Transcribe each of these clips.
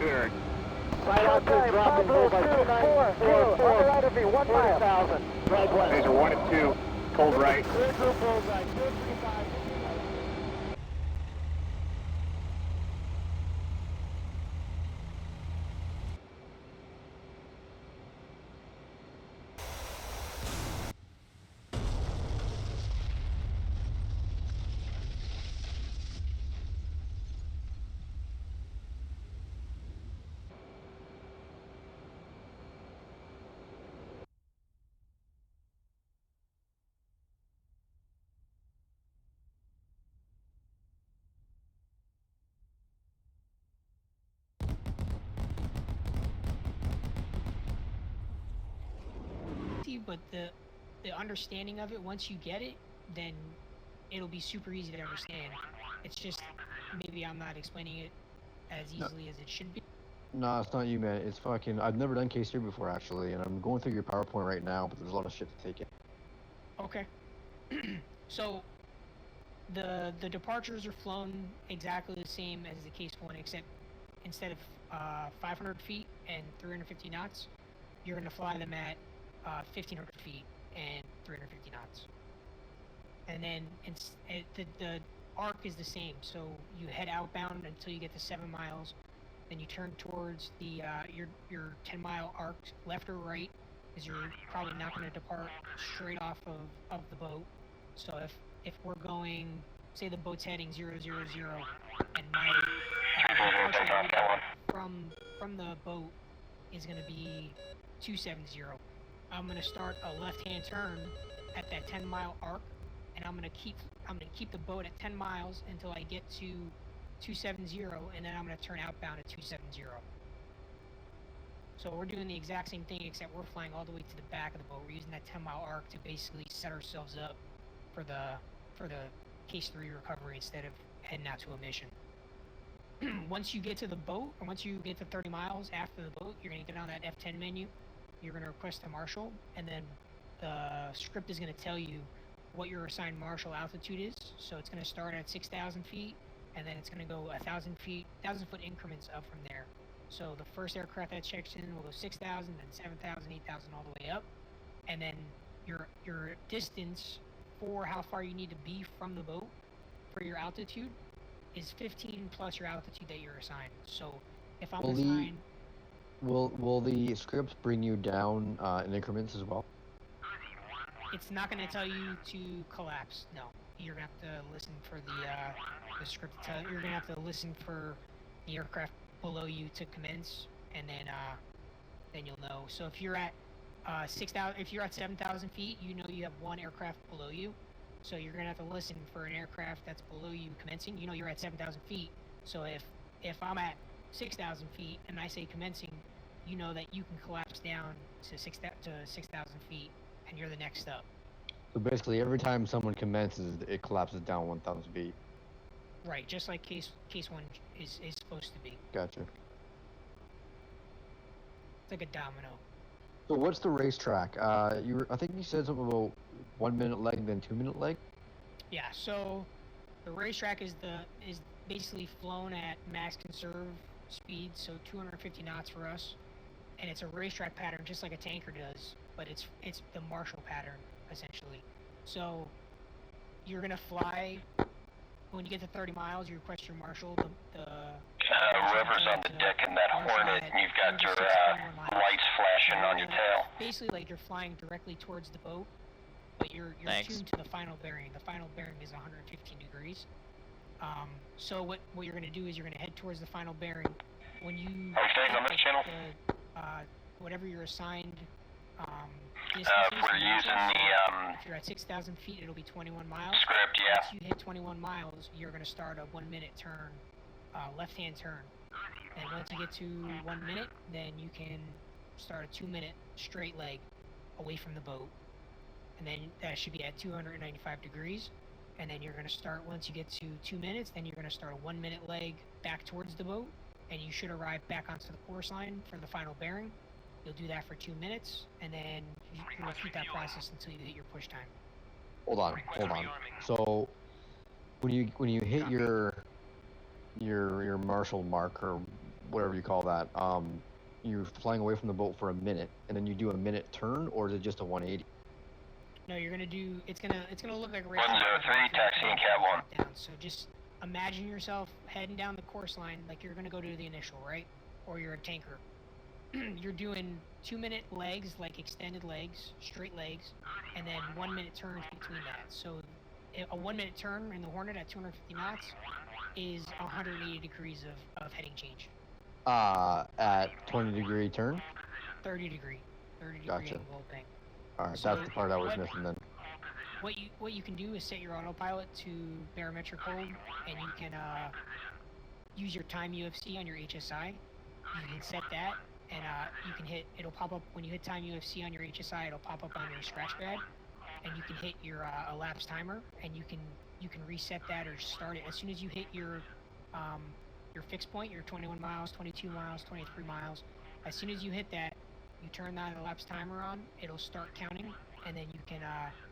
cleared. Right on to dropping by 2944, on the right of me, 1 mile. 40,000. Drive west. Laser 1 and 2, cold right. Clear group bullseye, 235. But the understanding of it, once you get it, then it'll be super easy to understand. It's just maybe I'm not explaining it as easily as it should be. No, it's not you, man. It's fucking. I've never done case 3 before, actually, and I'm going through your PowerPoint right now, but there's a lot of shit to take in. Okay. So the departures are flown exactly the same as the case 1, except instead of 500 feet and 350 knots, you're going to fly them at 1,500 feet and 350 knots. And then the arc is the same. So you head outbound until you get to 7 miles. Then you turn towards the your 10-mile arc, left or right, because you're probably not going to depart straight off of the boat. So if we're going, say the boat's heading 000, and my departure from the boat is going to be 270. I'm gonna start a left-hand turn at that 10-mile arc, and I'm gonna keep the boat at 10 miles until I get to 270, and then I'm gonna turn outbound at 270. So we're doing the exact same thing, except we're flying all the way to the back of the boat. We're using that 10-mile arc to basically set ourselves up for the case 3 recovery instead of heading out to a mission. Once you get to the boat, or once you get to 30 miles after the boat, you're gonna get on that F10 menu. You're going to request a marshal, and then the script is going to tell you what your assigned marshal altitude is. So it's going to start at 6,000 feet, and then it's going to go 1,000 foot increments up from there. So the first aircraft that checks in will go 6,000, then 7,000, 8,000, all the way up. And then your distance for how far you need to be from the boat for your altitude is 15 plus your altitude that you're assigned. So if I'm assigned... Will the scripts bring you down in increments as well? It's not going to tell you to collapse. No, you're going to have to listen for the script to tell you. You're going to have to listen for the aircraft below you to commence, and then you'll know. So if you're at 6,000, if you're at 7,000 feet, you know you have one aircraft below you. So you're going to have to listen for an aircraft that's below you commencing. You know you're at 7,000 feet. So if I'm at 6,000 feet and I say commencing, you know that you can collapse down to 6,000 feet, and you're the next up. So basically, every time someone commences, it collapses down 1,000 feet. Right, just like case 1 is supposed to be. Gotcha. It's like a domino. So what's the racetrack? I think you said something about 1 minute leg, then 2 minute leg. Yeah. So the racetrack is basically flown at max conserve speed, so 250 knots for us, and it's a racetrack pattern just like a tanker does, but it's the Marshall pattern essentially. So you're gonna fly when you get to 30 miles. You request your Marshall. Whoever's on the deck in that Hornet, and you've got your lights flashing on your tail. Basically, like you're flying directly towards the boat, but you're tuned to the final bearing. The final bearing is 115 degrees. So what you're going to do is you're going to head towards the final bearing. When you on this channel? Whatever you're assigned If we're using the if you're at 6,000 feet, it'll be 21 miles. script, yeah. Once you hit 21 miles, you're going to start a 1 minute turn, left-hand turn. And once you get to 1 minute, then you can start a 2 minute straight leg away from the boat. And then that should be at 295 degrees. And then you're going to start, once you get to 2 minutes, then you're going to start a 1 minute leg back towards the boat, and you should arrive back onto the course line for the final bearing. You'll do that for 2 minutes, and then you repeat that process until you hit your push time. Hold on. So when you hit your Marshall mark, or whatever you call that, you're flying away from the boat for a minute, and then you do a minute turn, or is it just a 180? No, you're gonna do. It's gonna look like a 103, taxiing Cat 1. down. So just imagine yourself heading down the course line like you're gonna go to the initial, right? Or you're a tanker. You're doing 2-minute legs, like extended legs, straight legs, and then 1-minute turns between that. So a 1-minute turn in the Hornet at 250 knots is 180 degrees of heading change. At 20-degree turn? 30 degree Gotcha. angle thing. Alright, So that's the part I was missing then. What you can do is set your autopilot to barometric hold, and you can use your time UFC on your HSI. You can set that, and you can hit. It'll pop up when you hit time UFC on your HSI. It'll pop up on your scratch pad, and you can hit your elapsed timer, and you can reset that or start it as soon as you hit your fixed point, your 21 miles, 22 miles, 23 miles. As soon as you hit that, you turn that elapsed timer on. It'll start counting, and then you can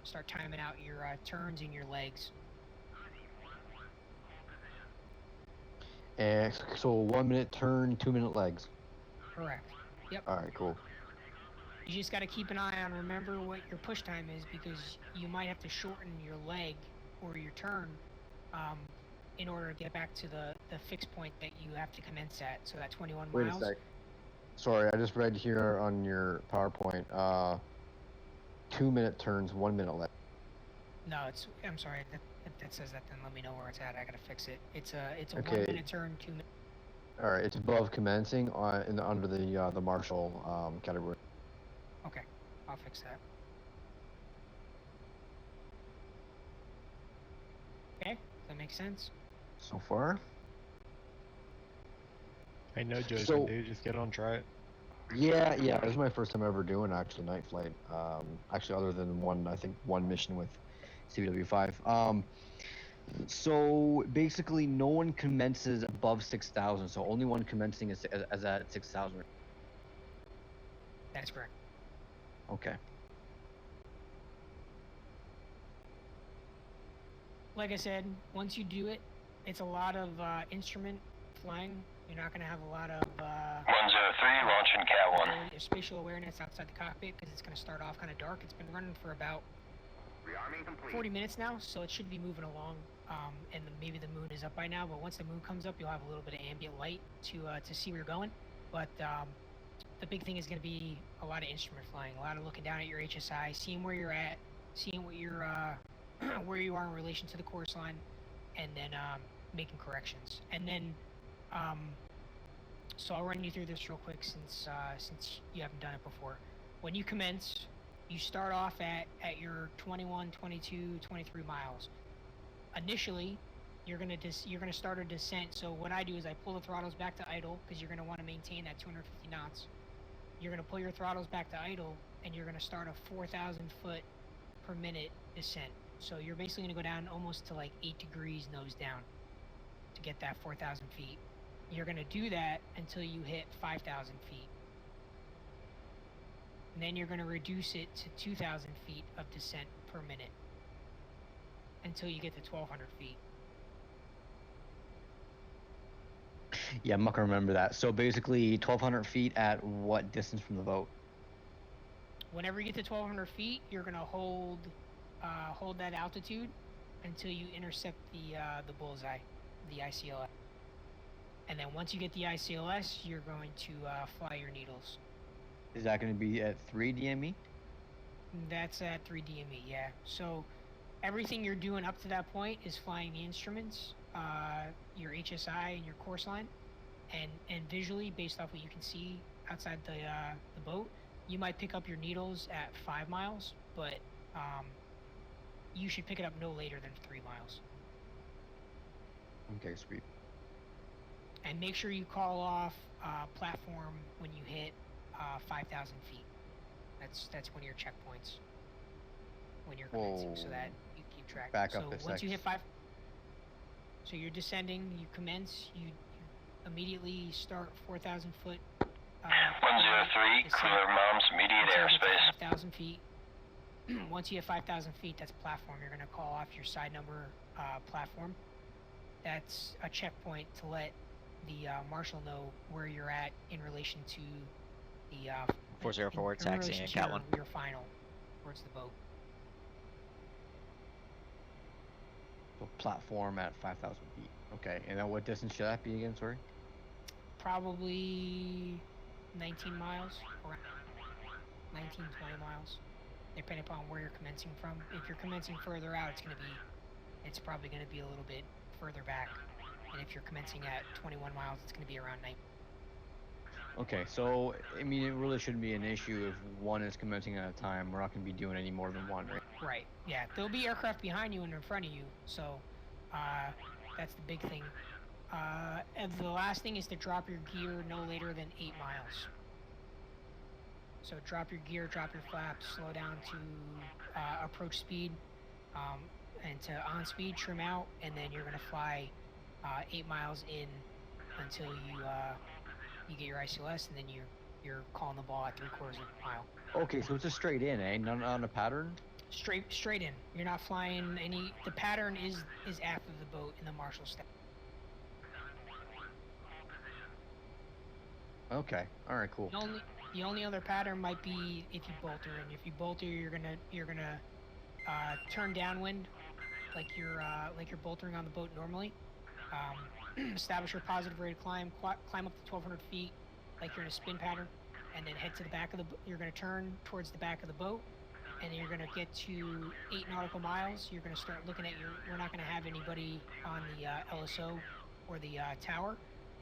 start timing out your turns and your legs. And so 1-minute turn, 2-minute legs. Correct. Yep. Alright, cool. You just got to keep an eye on, remember what your push time is, because you might have to shorten your leg or your turn in order to get back to the fixed point that you have to commence at. So that 21 Wait miles. a sec. Sorry, I just read here on your PowerPoint, 2-minute turns, 1-minute leg. No, I'm sorry. That says that. Then let me know where it's at. I gotta fix it. It's a Okay. 1-minute turn, 2 minute. All right, it's above commencing under the Marshall category. Okay, I'll fix that. Okay, does that make sense? So far. Hey, no judgment, So- dude. Just get on, try it. Yeah, this is my first time ever doing actually night flight. Actually, other than one mission with CW5. So basically, no one commences above 6,000. So only one commencing is at 6,000. That's correct. Okay. Like I said, once you do it, it's a lot of instrument flying. You're not gonna have a lot of 103, launching Cat 1. ability or spatial awareness outside the cockpit because it's gonna start off kind of dark. It's been running for about Rearming complete. 40 minutes now, so it should be moving along. And maybe the moon is up by now, but once the moon comes up, you'll have a little bit of ambient light to see where you're going. But the big thing is going to be a lot of instrument flying, a lot of looking down at your HSI, seeing where you're at, seeing what you're where you are in relation to the course line, and then making corrections. And then so I'll run you through this real quick since you haven't done it before. When you commence, you start off at your 21, 22, 23 miles. Initially, you're gonna start a descent. So what I do is I pull the throttles back to idle because you're gonna want to maintain that 250 knots. You're gonna pull your throttles back to idle, and you're gonna start a 4,000 foot per minute descent. So you're basically gonna go down almost to like 8 degrees nose down to get that 4,000 feet. You're gonna do that until you hit 5,000 feet. And then you're going to reduce it to 2,000 feet of descent per minute until you get to 1,200 feet. Yeah, I'm not gonna remember that. So basically, 1,200 feet at what distance from the boat? Whenever you get to 1,200 feet, you're going to hold that altitude until you intercept the bullseye, the ICLS. And then once you get the ICLS, you're going to fly your needles. Is that going to be at 3 DME? That's at 3 DME, yeah. So everything you're doing up to that point is flying the instruments, your HSI and your course line, and visually, based off what you can see outside the boat, you might pick up your needles at 5 miles, but you should pick it up no later than 3 miles. Okay, sweet. And make sure you call off platform when you hit 5,000 feet. That's one of your checkpoints when you're commencing, so that you keep track. Back up so a once sec. you hit 5, so you're descending, you commence, you immediately start 4,000 foot. 103, clear moms, immediate airspace. 5,000 feet. Once you hit 5,000 feet, that's platform. You're going to call off your side number platform. That's a checkpoint to let the marshal know where you're at in relation to the 404 in taxiing relation in to Cat your, 1. your final towards the boat. So platform at 5,000 feet. Okay, and then what distance should that be again? Sorry. Probably 19 miles, around 19, 20 miles, depending upon where you're commencing from. If you're commencing further out, it's probably going to be a little bit further back. And if you're commencing at 21 miles, it's going to be around 19. Okay, so I mean, it really shouldn't be an issue if one is commencing at a time. We're not going to be doing any more than one, right? Right. Yeah. There'll be aircraft behind you and in front of you. So, that's the big thing. And the last thing is to drop your gear no later than 8 miles. So drop your gear, drop your flaps, slow down to approach speed, and to on speed, trim out, and then you're gonna fly 8 miles in until you get your ICLS, and then you're calling the ball at 3/4 of a mile. Okay, so it's a straight in, eh? None on a pattern. Straight in. You're not flying any. The pattern is aft of the boat in the marshal staff. Okay. All right. Cool. The only other pattern might be if you bolter, and if you bolter, you're gonna turn downwind, like you're boltering on the boat normally. Establish your positive rate of climb, climb up to 1,200 feet, like you're in a spin pattern, and then head to the back of the. You're gonna turn towards the back of the boat, and you're gonna get to 8 nautical miles. You're gonna start looking at your. We're not gonna have anybody on the LSO or the tower.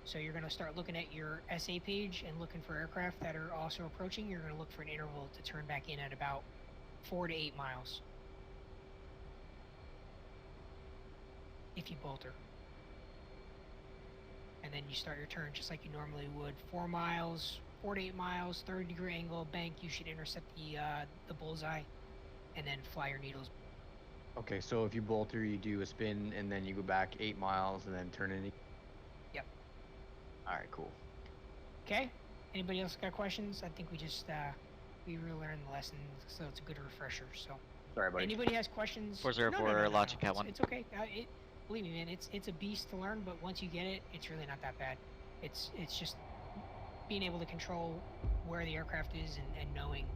So you're going to start looking at your SA page and looking for aircraft that are also approaching. You're going to look for an interval to turn back in at about 4 to 8 miles. If you bolter. And then you start your turn just like you normally would. 4 miles, 4 to 8 miles, 30-degree angle, bank. You should intercept the bullseye and then fly your needles. Okay, so if you bolter, you do a spin, and then you go back 8 miles, and then turn in. Yep. All right, cool. Okay. Anybody else got questions? I think we just we relearned the lesson, so it's a good refresher. So, Sorry, buddy. anybody has questions? 404 launching Cat 1. It's okay. Believe me, man. It's a beast to learn, but once you get it, it's really not that bad. It's just being able to control where the aircraft is and knowing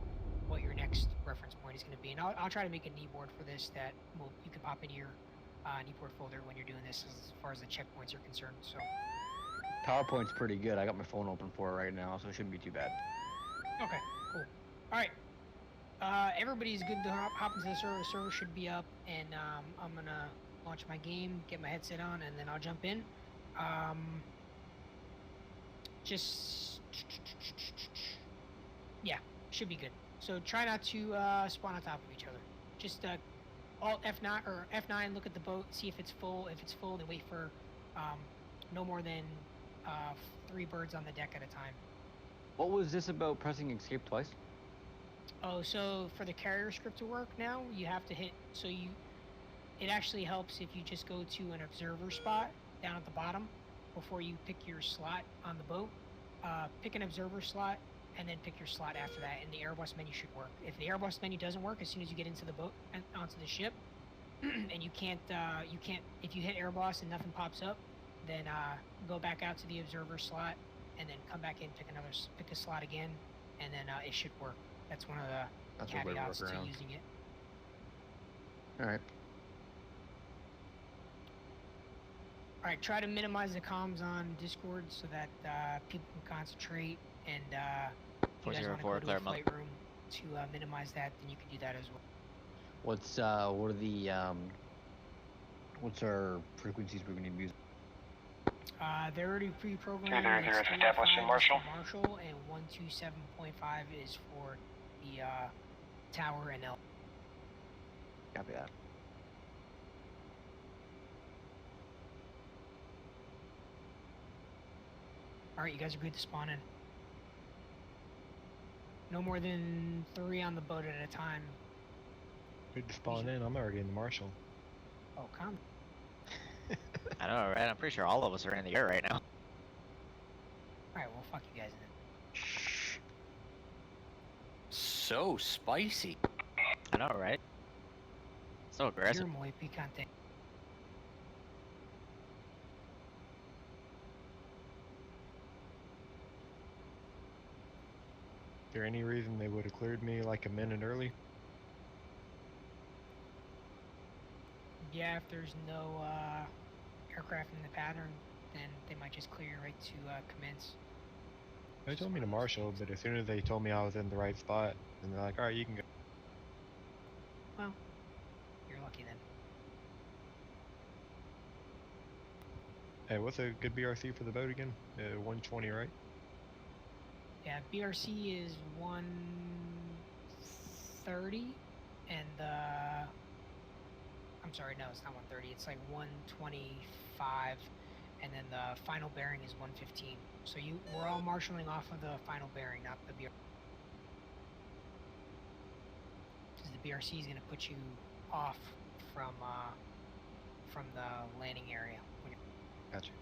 what your next reference point is going to be. And I'll try to make a knee board for this that you can pop into your knee board folder when you're doing this as far as the checkpoints are concerned. So. PowerPoint's pretty good. I got my phone open for it right now, so it shouldn't be too bad. Okay, cool. All right. Everybody's good to hop into the server. The server should be up, and I'm gonna launch my game, get my headset on, and then I'll jump in. Yeah, should be good. So try not to spawn on top of each other. Just Alt F9 or F9. Look at the boat, see if it's full. If it's full, then wait for no more than 3 birds on the deck at a time. What was this about pressing escape twice? Oh, so for the carrier script to work now, you have to hit. It actually helps if you just go to an observer spot down at the bottom before you pick your slot on the boat. Pick an observer slot and then pick your slot after that, and the Airbus menu should work. If the Airbus menu doesn't work, as soon as you get into the boat and onto the ship, and you can't, if you hit Airbus and nothing pops up, then go back out to the observer slot and then come back in, pick a slot again, and then it should work. That's one of the caveats to using it. All right. All right, try to minimize the comms on Discord so that people can concentrate, and if you guys want to go to a flight room to minimize that, then you can do that as well. What's our frequencies we're going to use? They're already pre-programmed. 200 establishing Marshall. Marshall, and 127.5 is for the tower and L. Copy that. All right, you guys are good to spawn in. No more than 3 on the boat at a time. Good to spawn in. I'm already in the Marshall. Oh, come. I know, right? I'm pretty sure all of us are in the air right now. Alright, well, fuck you guys then. Shh. So spicy. I know, right? So aggressive. You're muy picante. there any reason they would have cleared me like a minute early? Yeah, if there's no aircraft in the pattern, then they might just clear you right to commence. They told me to marshal, but as soon as they told me I was in the right spot, and they're like, all right, you can go. Well, you're lucky then. Hey, what's a good BRC for the boat again? 120, right? Yeah, BRC is 130, and I'm sorry, no, it's not 130. It's like 125, and then the final bearing is 115. So we're all marshaling off of the final bearing, not the BRC. Because the BRC is going to put you off from the landing area. Gotcha.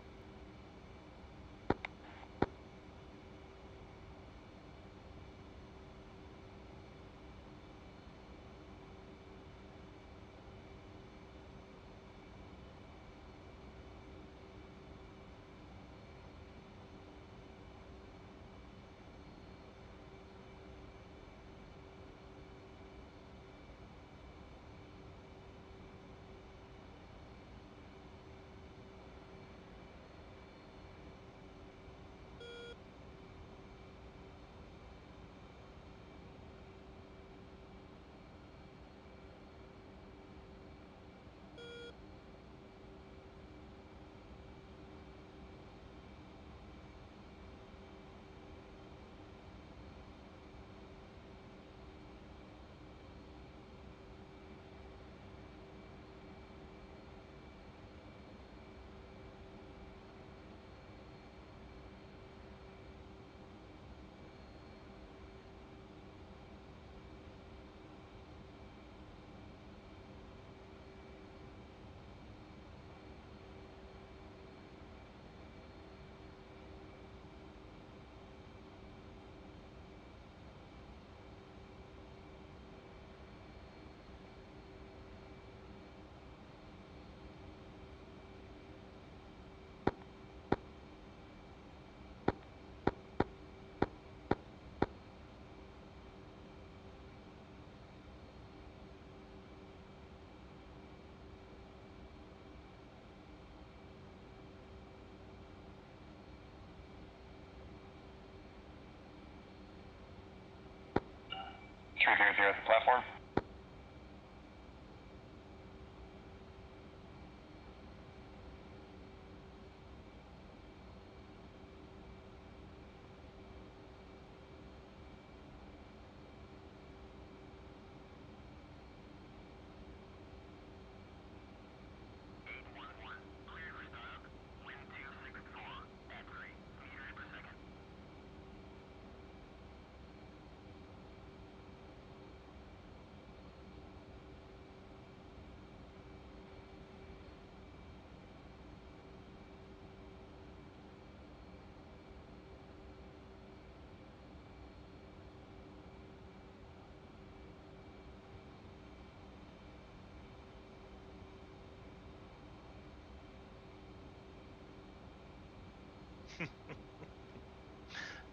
Three zero zero at the platform.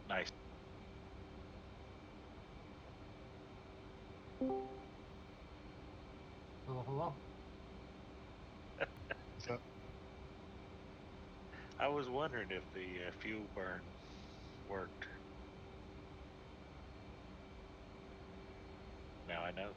Nice. Hello. So, I was wondering if the fuel burn worked. Now I know.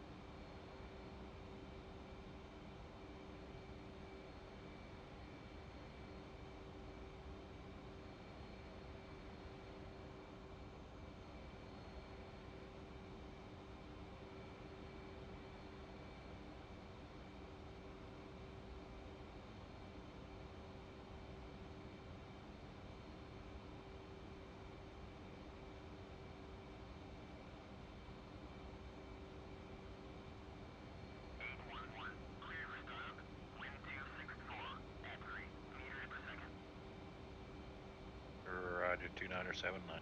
Roger, 2979.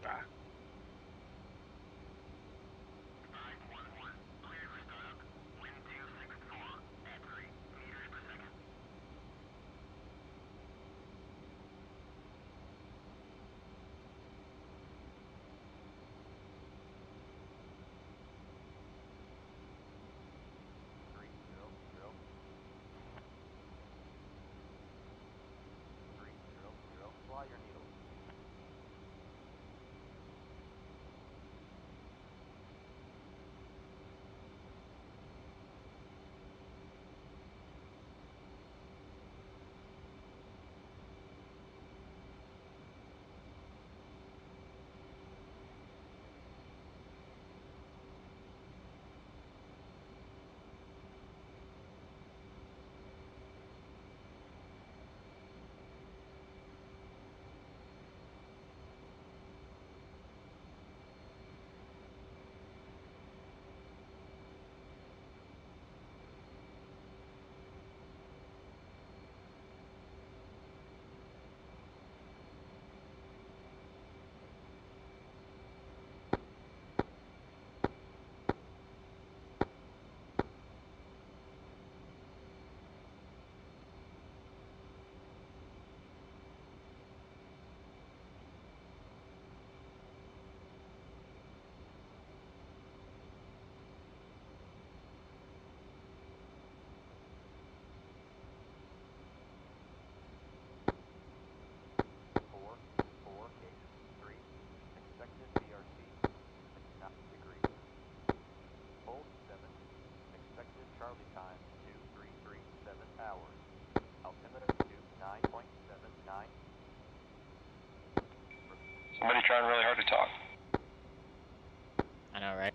Ah. Somebody trying really hard to talk. I know, right?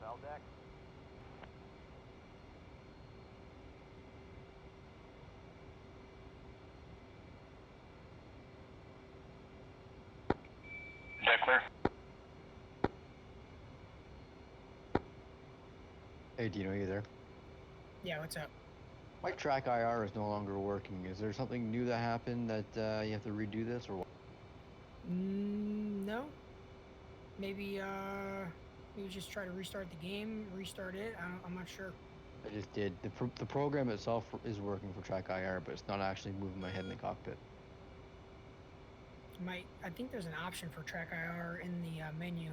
Bell deck. Deck clear. Hey, Dino, you there? Yeah, what's up? My track IR is no longer working. Is there something new that happened that you have to redo this or what? No. Maybe maybe just try to restart the game, restart it. I'm not sure. I just did. The program itself is working for track IR, but it's not actually moving my head in the cockpit. I think there's an option for track IR in the menu.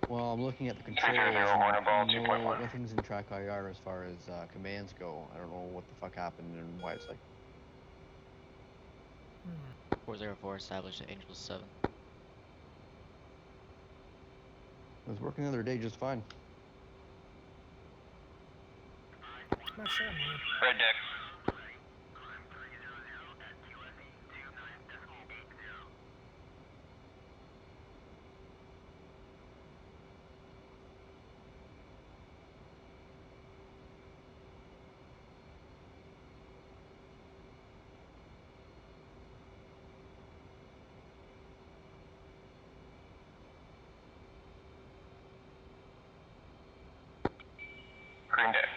Well, I'm looking at the controls. 330 Hornet Ball 2.1. Nothing's in track IR as far as commands go. I don't know what the fuck happened and why it's like. 404 established at Angel 7. It was working the other day just fine. I'm not sure, man. Red deck. Green deck.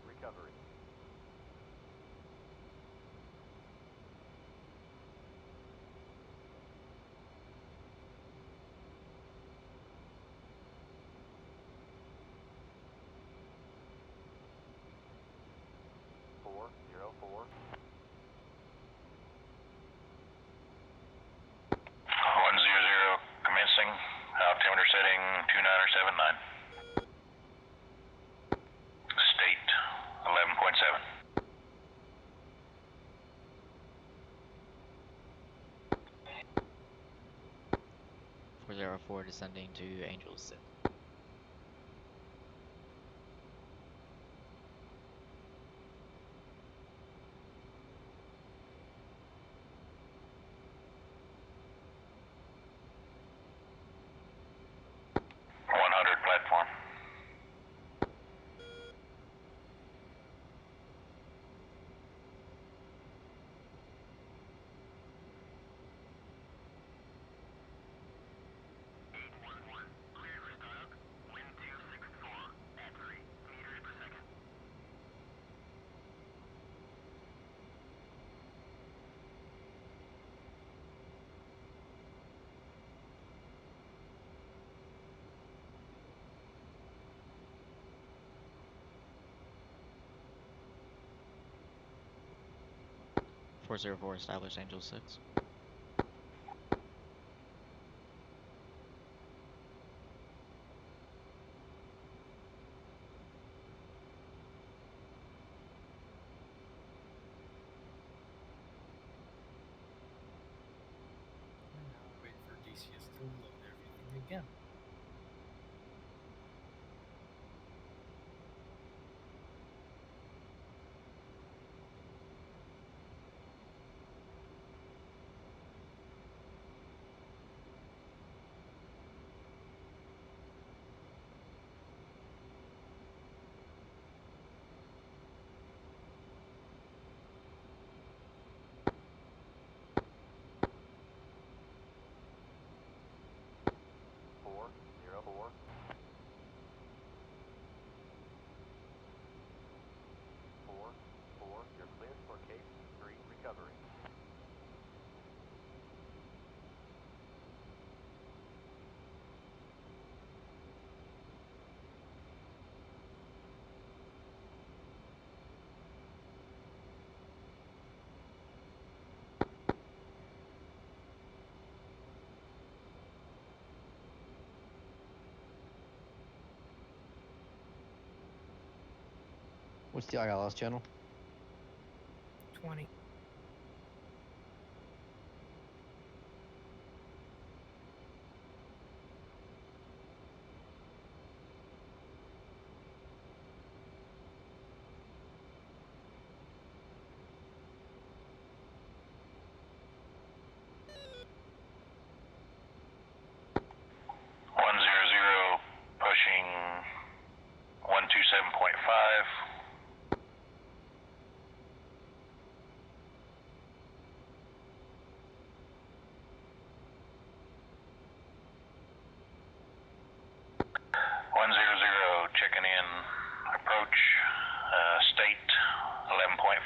Recovery. Four, zero, four. 100 commencing. Altimeter setting 2979. State 11.7. 404 descending to Angel 6. Platform. 404, establish Angel 6. And now wait for DCS to load everything again. You're cleared for case 3 recovery. What's the ILS channel? 20. Pushing 127.5. Checking in approach state 11.5.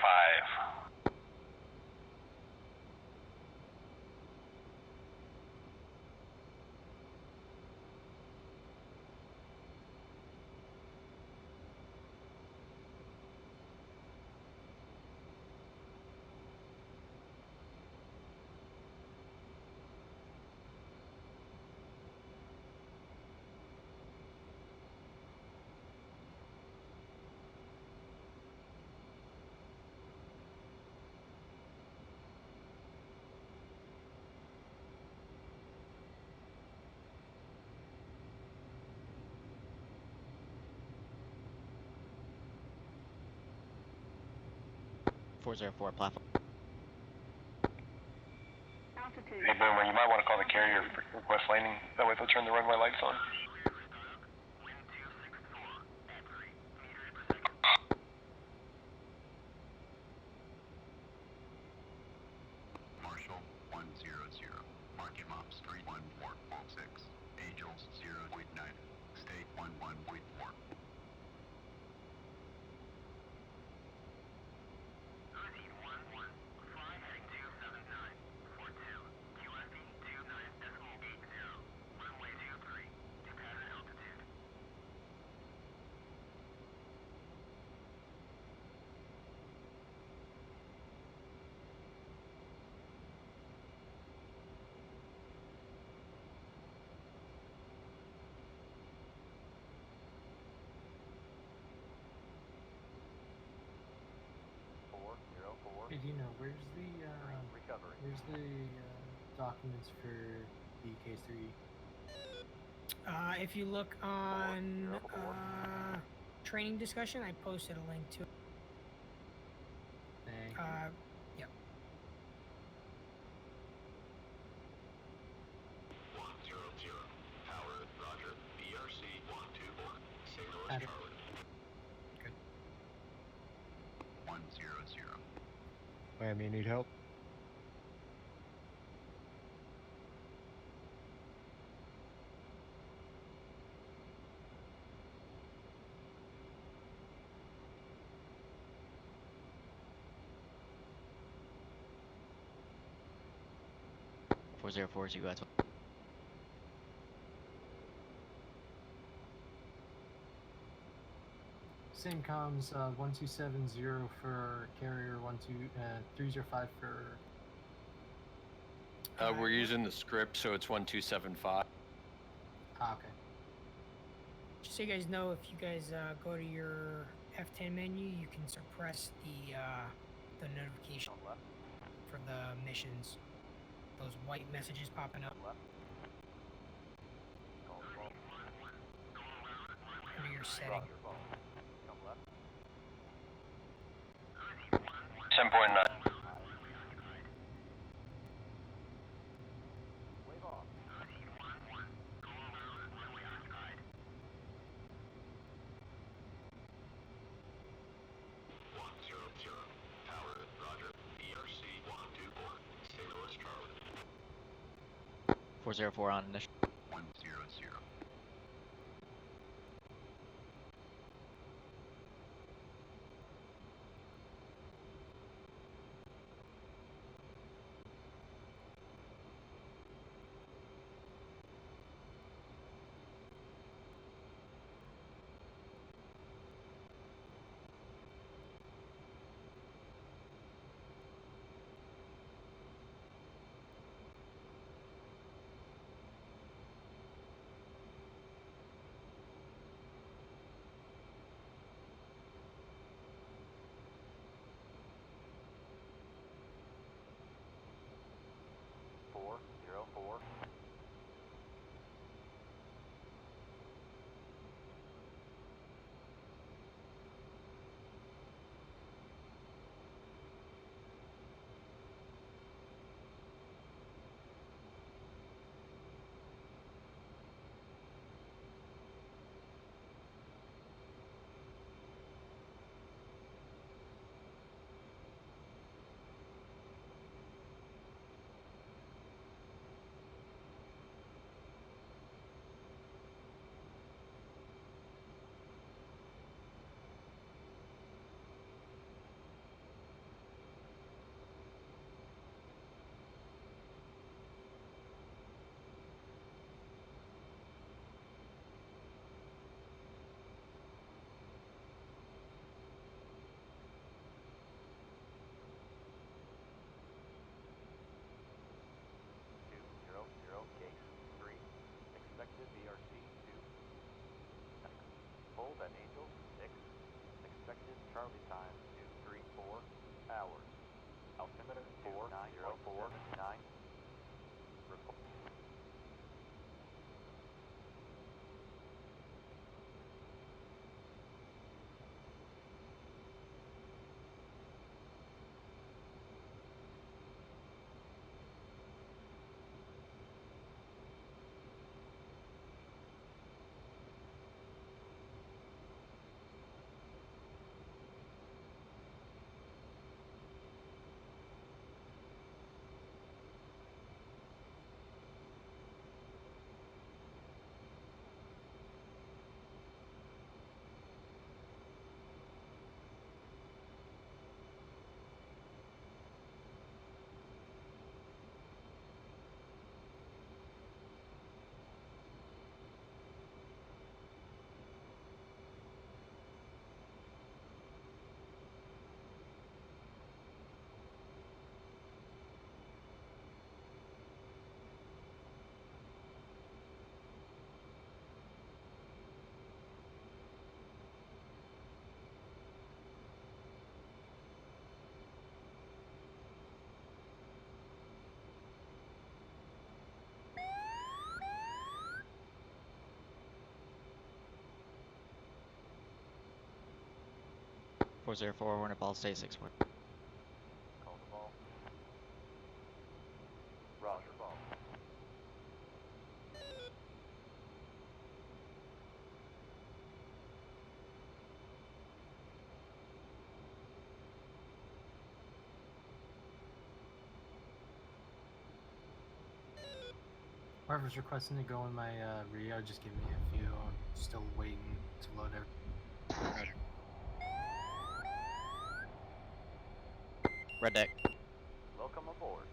.404 platform. Hey Boomer, you might want to call the carrier for request landing. That way they'll turn the runway lights on. Marshall 100. Marking ops 31446. Angels 0.9. State 11.4. Hey, do you know where's the documents for the case 3? If you look on training discussion, I posted a link to it. Thank you. Yep. 100. Power, roger. BRC 124. Signal is Got it. Charlie. Good. 100. Miami, you need help? .404 is you guys. same comms, 1270 for carrier, 305 for... We're using the script, so it's 1275. okay. Just so you guys know, if you guys go to your F10 menu, you can suppress the notification for the missions. Those white messages popping up. Under your setting. 10.9. Tower, roger. BRC 124. Signal is Charlie. 404 on initial. 100. Four zero four. We're in a ball. Stay 6 1. Whoever's requesting to go in my Rio, just give me a few. I'm still waiting to load everything. Roger. Red deck. Welcome aboard.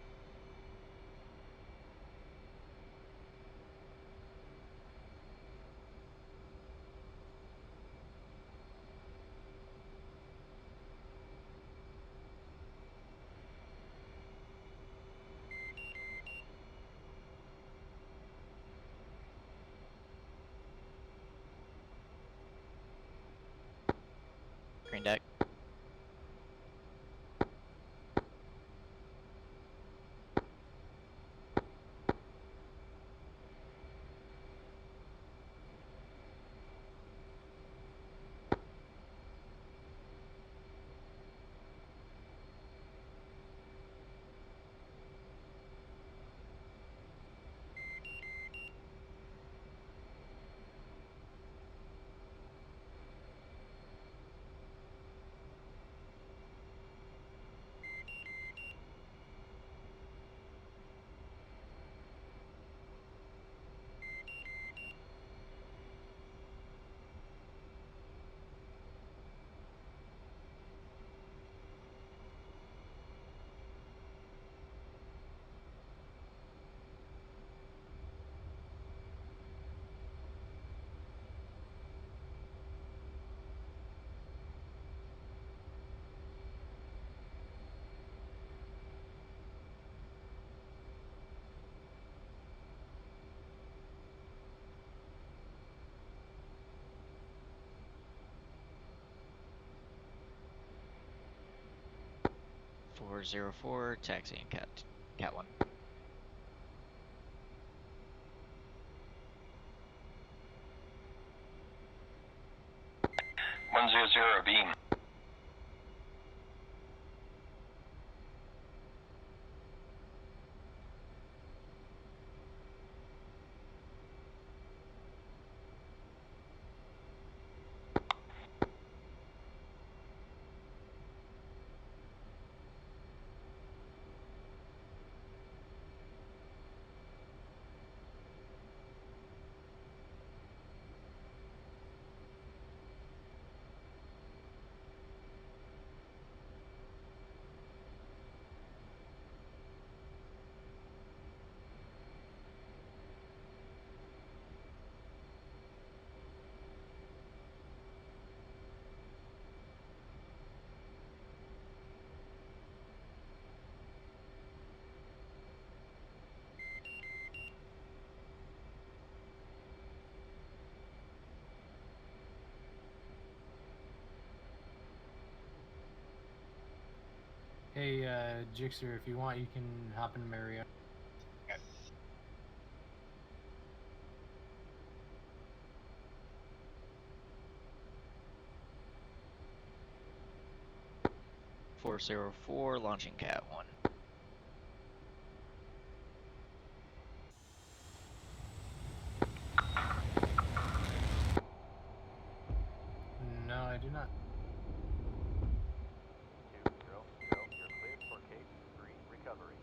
404, taxiing cat 1. 100 beam. Hey, Jixer, if you want, you can hop in Mario. 404, launching cat 1. No, I do not. 200, you're cleared for Cape 3 recovery.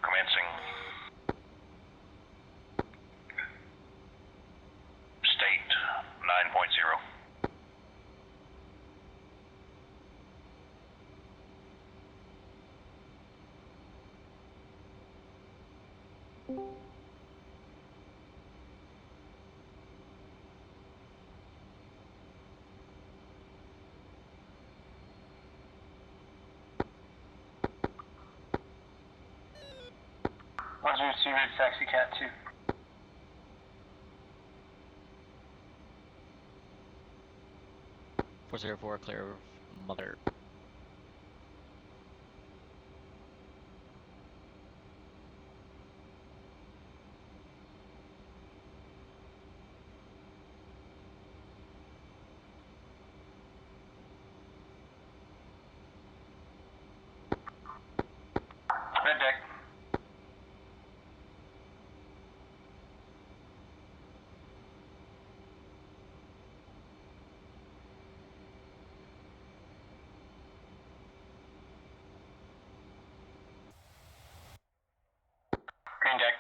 Commencing. State 9.0. Taxi cat 2. Four zero four, clear of mother. Red deck. Green deck.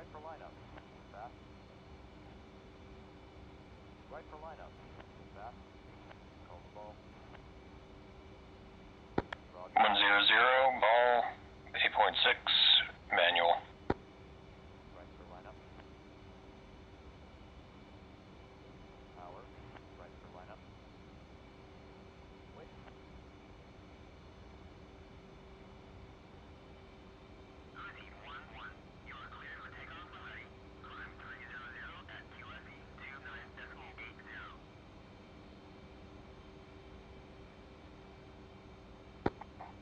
Right for lineup. Fast. Right for lineup. Fast. Call the ball. 100, ball, 8.6, manual. Right for lineup. Power. Right for lineup. Wait.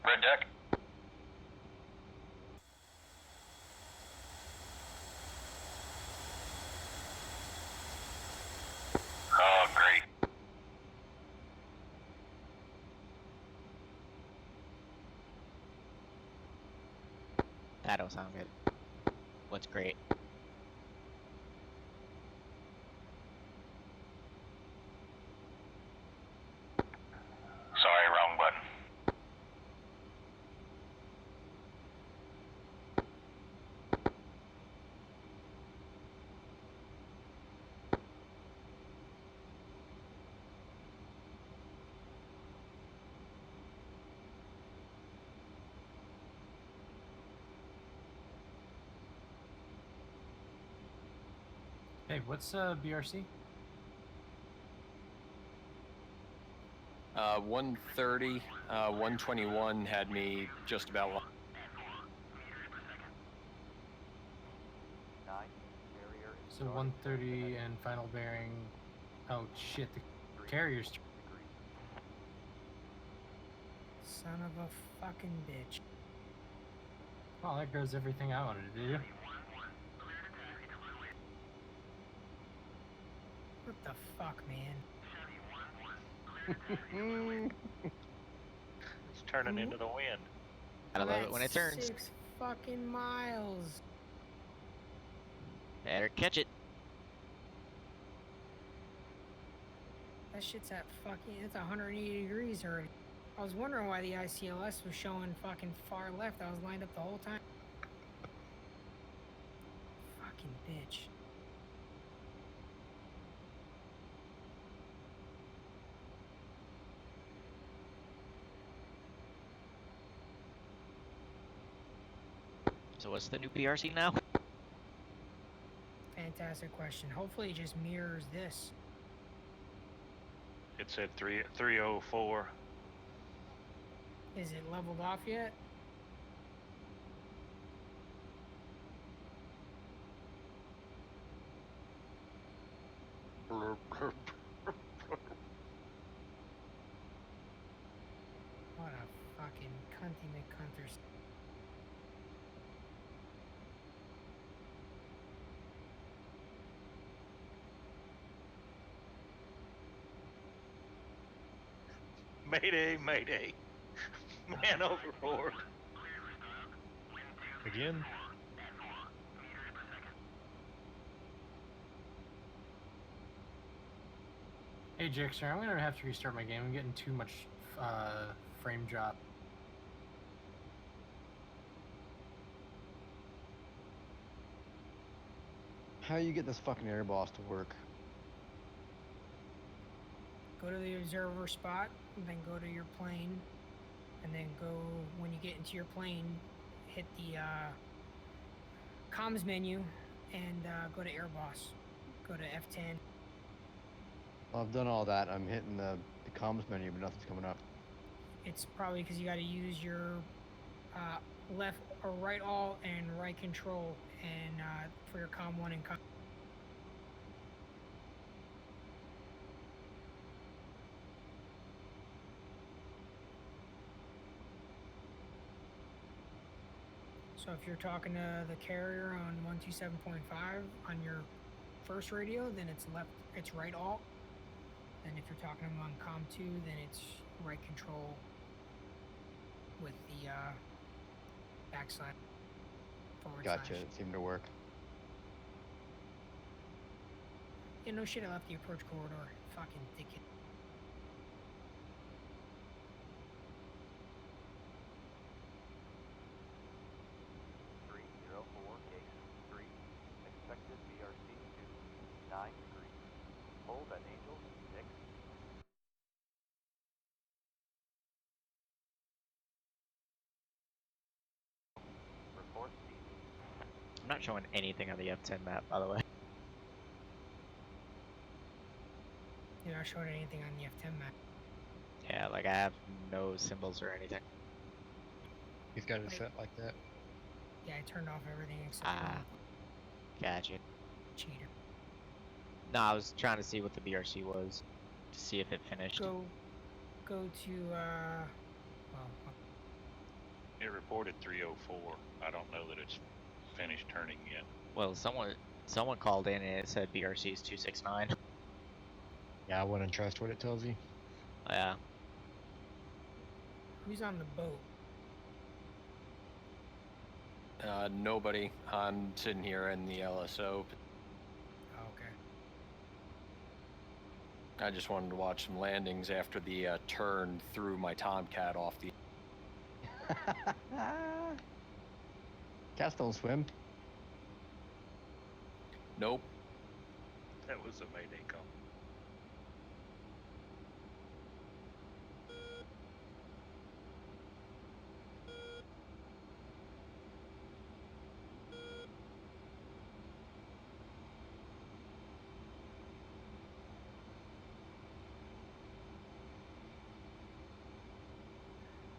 Red deck. Oh, great. That don't sound good. What's great? Sorry, wrong button. Hey, what's BRC? 130, 121 had me just about. 9. Carrier is So 130 and final bearing. Oh shit, the carrier's. degrees. Son of a fucking bitch. Well, there goes everything I wanted to do. What the fuck, man? It's turning into the wind. Gotta love it That's when it turns. 6 fucking miles. Better catch it. That shit's at fucking, it's 180 degrees already. I was wondering why the ICLS was showing fucking far left. I was lined up the whole time. Fucking bitch. So what's the new PRC now? Fantastic question. Hopefully it just mirrors this. It said 304. Is it leveled off yet? What a fucking cunty McCunters. Mayday, mayday. Man overboard. Again? Hey Jixer, I'm gonna have to restart my game. I'm getting too much frame drop. How you get this fucking air boss to work? Go to the observer spot, then go to your plane, and then go, when you get into your plane, hit the comms menu and go to air boss. Go to F10. I've done all that. I'm hitting the comms menu, but nothing's coming up. It's probably because you got to use your left or right alt and right control and for your comm 1 and comm. So if you're talking to the carrier on 127.5 on your first radio, then it's left, it's right alt. And if you're talking to them on comm 2, then it's right control with the backslash forward Gotcha. slash. It seemed to work. Yeah, no shit, I left the approach corridor. Fucking dickhead. 9 degrees. Hold at Angels 6. Report speed. I'm not showing anything on the F10 map, by the way. You're not showing anything on the F10 map. Yeah, like I have no symbols or anything. He's got it Wait. set like that. Yeah, I turned off everything except Ah, gotcha. cheater. No, I was trying to see what the BRC was, to see if it finished. Go to well, It reported 304. I don't know that it's finished turning yet. Well, someone called in and it said BRC is 269. Yeah, I wouldn't trust what it tells you. Yeah. who's on the boat? Nobody. I'm sitting here in the LSO. Oh, okay. I just wanted to watch some landings after the turn threw my Tomcat off the. Cats don't swim. Nope. That was a Mayday call.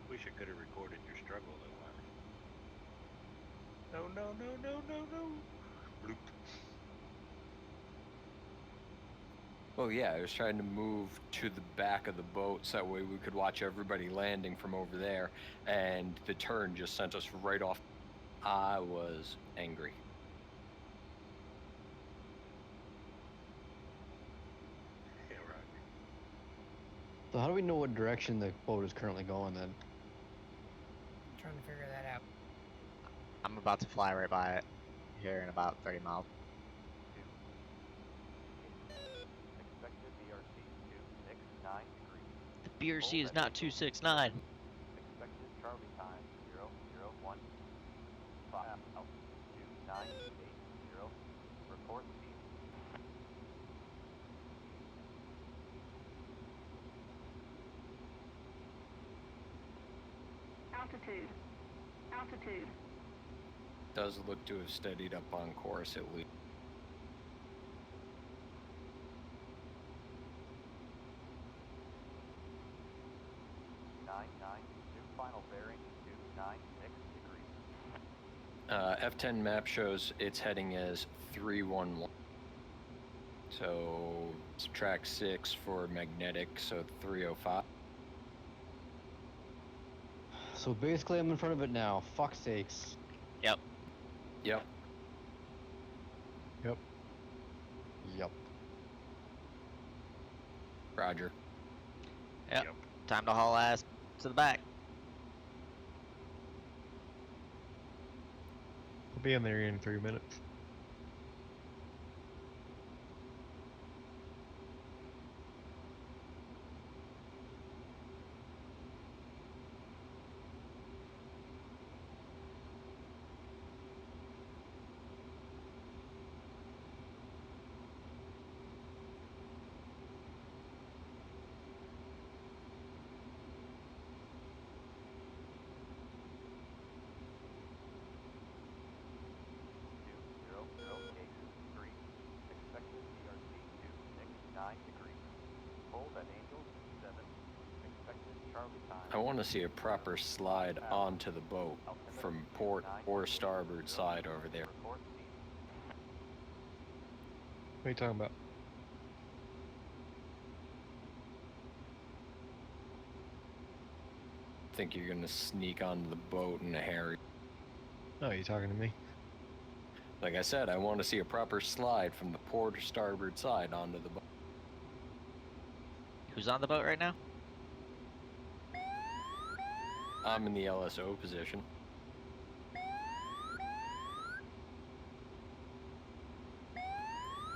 Wish I could have recorded your struggle though, Wyman. No. Bloop. Oh yeah, I was trying to move to the back of the boat so that way we could watch everybody landing from over there, and the turn just sent us right off. I was angry. Yeah, right. So how do we know what direction the boat is currently going then? Trying to figure that out. I'm about to fly right by it here in about 30 miles. Expected BRC 269 degrees. The BRC is not 269. Expected Charlie time 001. 5 out 2980. Report speed. Altitude. Does look to have steadied up on course at least. New final bearing 296 degrees. F10 map shows its heading as 311. So subtract 6 for magnetic, so 305. So basically I'm in front of it now. Fuck sakes. Yep. Yep. Yep. Yep. Roger. Yep. Yep. Time to haul ass to the back. I'll be in there in 3 minutes. Expected BRC 269 degrees. Hold at Angels 7. Expected Charlie time. I want to see a proper slide onto the boat from port or starboard side over there. Report speed. What are you talking about? Think you're gonna sneak onto the boat in a hurry. Oh, you talking to me? Like I said, I want to see a proper slide from the port or starboard side onto the boat. Who's on the boat right now? I'm in the LSO position.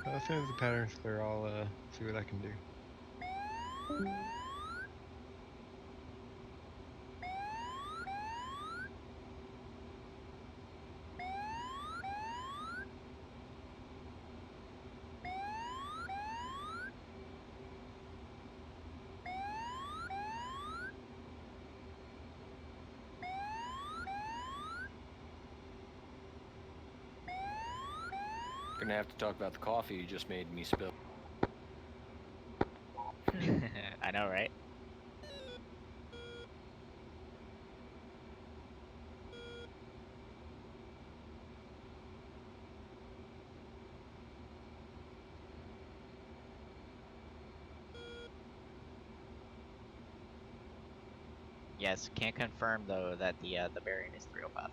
As soon as the pattern's clear, I'll see what I can do. Gonna have to talk about the coffee you just made me spill. I know, right? Yes, can't confirm though that the bearing is 305.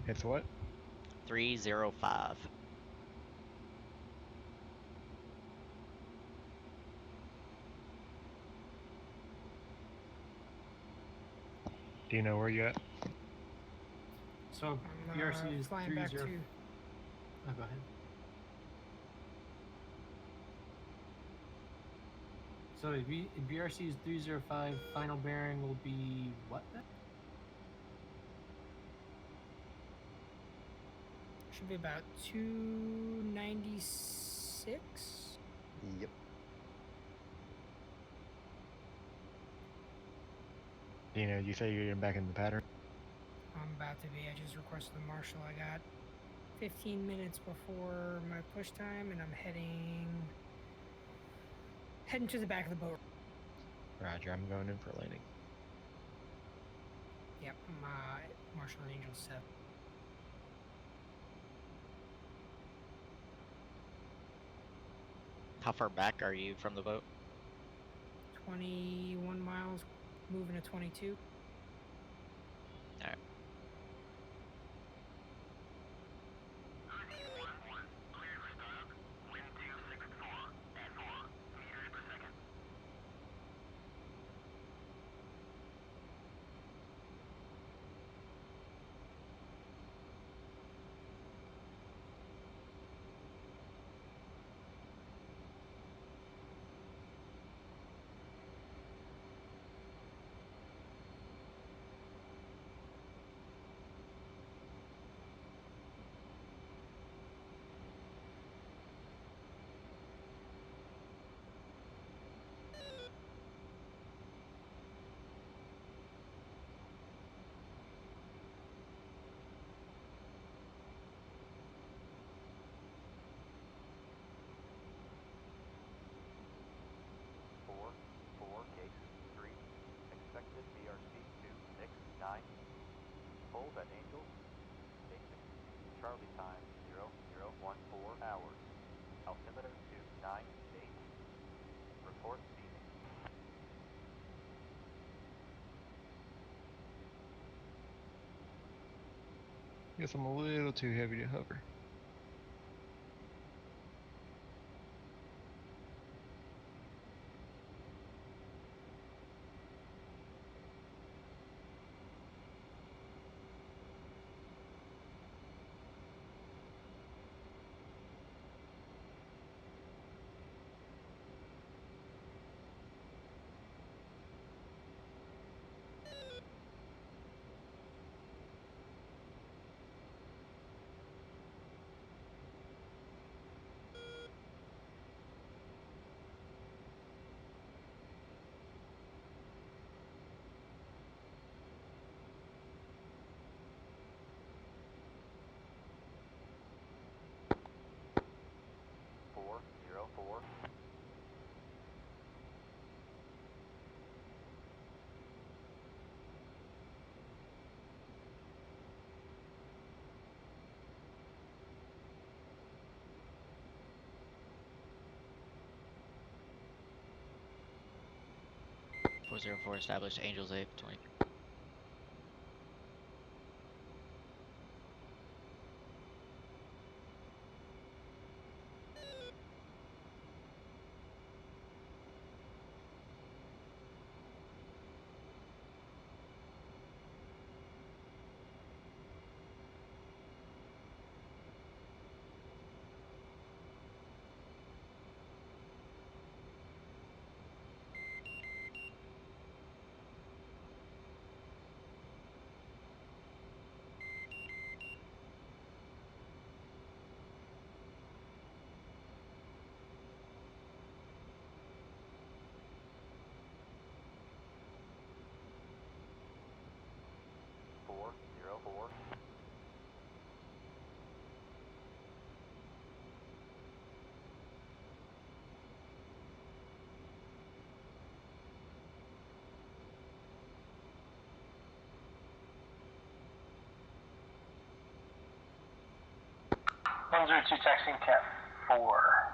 It's what? 305. Do you know where you at? So I'm BRC is flying back 30. to. Oh, go ahead. So BRC is 305. Final bearing will be what then? Should be about 296. Yep. You know, you say you're getting back in the pattern. I'm about to be. I just requested the marshal. I got 15 minutes before my push time, and I'm heading to the back of the boat. Roger, I'm going in for landing. Yep, my Marshal and Angel 7. How far back are you from the boat? 21 miles, moving to 22. Alright. Expected BRC 269. Hold at Angels. Station. Charlie time 0014 hours. Altimeter 298. Report beaming. Guess I'm a little too heavy to hover. Four. 404 established, Angels 8, 20. 4. 102 taxiing Cat 4.404.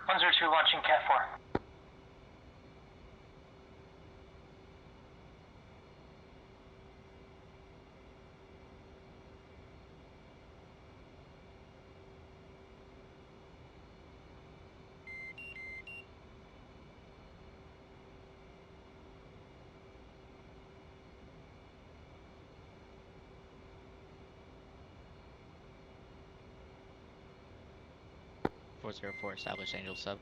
102 launching Cat 4. Four zero four, establish Angel sub.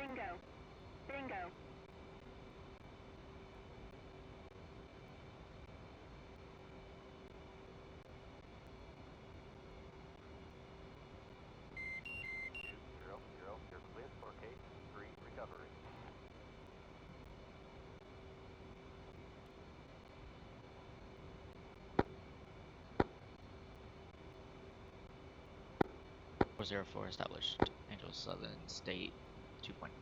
Bingo. Bingo. You're cleared for case 3 recovery. 404 established. Angel 7 state 2 point.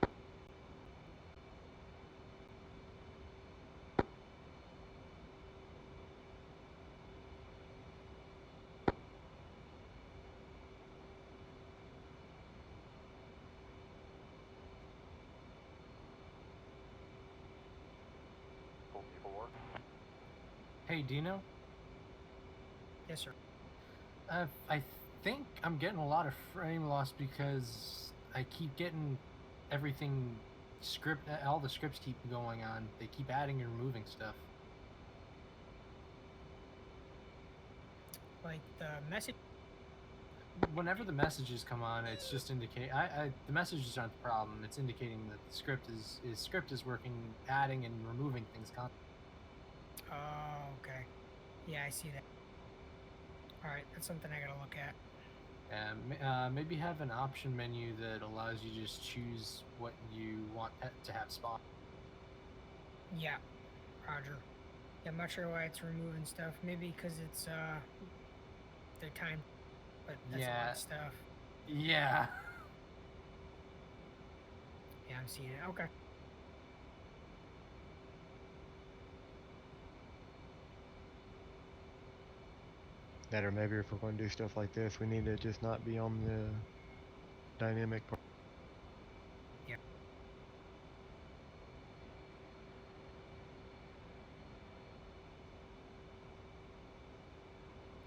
Four. Hey, Dino. Yes, sir. I think I'm getting a lot of frame loss because I keep getting everything all the scripts keep going on. They keep adding and removing stuff. Like the message. Whenever the messages come on, it's just indicate. The messages aren't the problem. It's indicating that the script is working, adding and removing things constantly. Oh, okay. Yeah, I see that. All right, that's something I gotta look at. And maybe have an option menu that allows you to just choose what you want to have spawn. Yeah, Roger. Yeah, I'm not sure why it's removing stuff. Maybe because it's their time, but that's a lot of stuff. Yeah. Yeah, I'm seeing it. Okay. That, or maybe if we're going to do stuff like this, we need to just not be on the dynamic part. Yeah.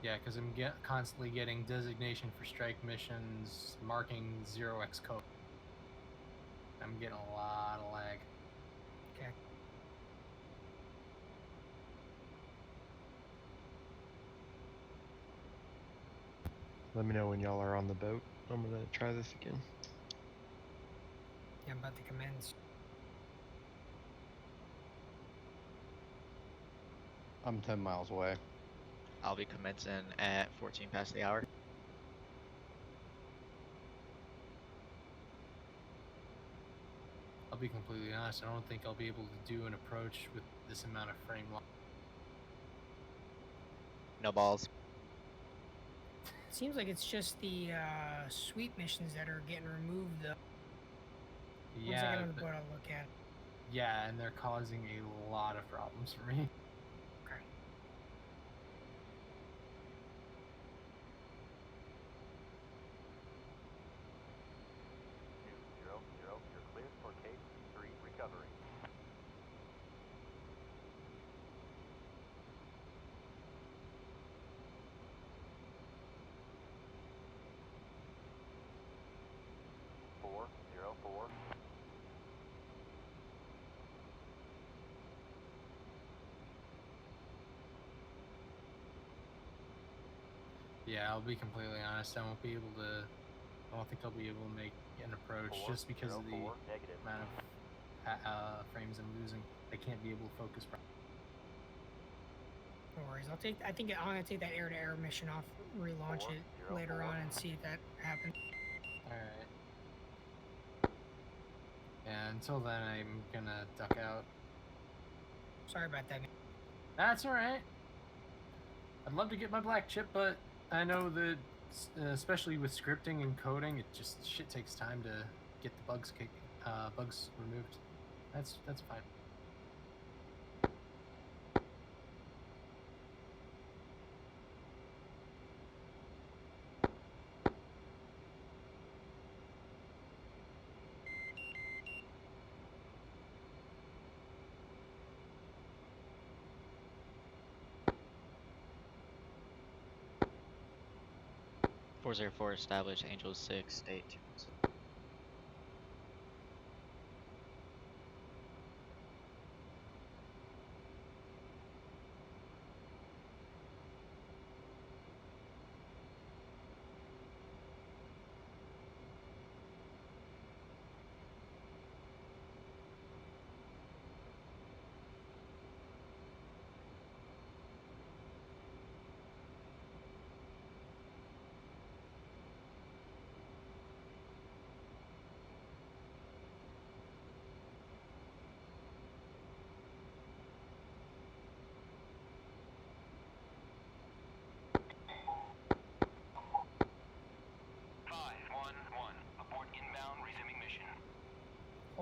Yeah, because I'm constantly getting designation for strike missions, marking 0x code. I'm getting a lot of lag. Okay. Let me know when y'all are on the boat. I'm gonna try this again. Yeah, I'm about to commence. I'm 10 miles away. I'll be commencing at 14 past the hour. I'll be completely honest, I don't think I'll be able to do an approach with this amount of frame loss. No balls. Seems like it's just the sweep missions that are getting removed, though. Once I get on the boat, I'll look at it. Yeah, and they're causing a lot of problems for me. Okay. Zero. You're cleared for Cape 3 recovery. Four. Yeah, I'll be completely honest. I don't think I'll be able to make an approach just because of the amount of frames I'm losing. I can't be able to focus. No worries. I think I'm gonna take that air-to-air mission off, relaunch it later on, and see if that happens. All right. Yeah. Until then, I'm gonna duck out. Sorry about that. That's all right. I'd love to get my black chip, but I know that, especially with scripting and coding, it just shit takes time to get the bugs removed. That's fine. .404 established. Angel 6 state 2 points.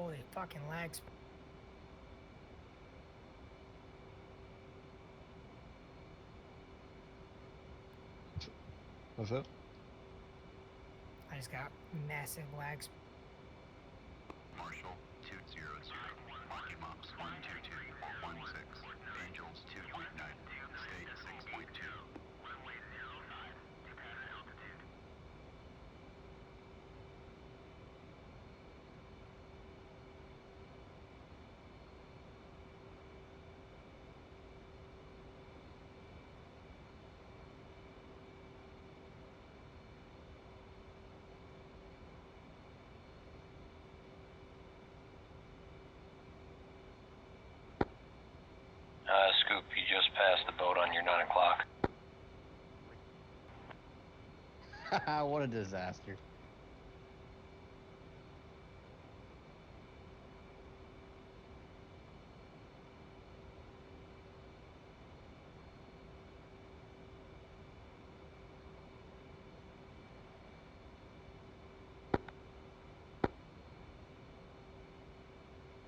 Holy fucking lags. What's up? I just got massive lags. Marshall 200, Rocky Mops 122.16, Angels 2.9, State 6.2. Scoop, you just passed the boat on your 9 o'clock. What a disaster.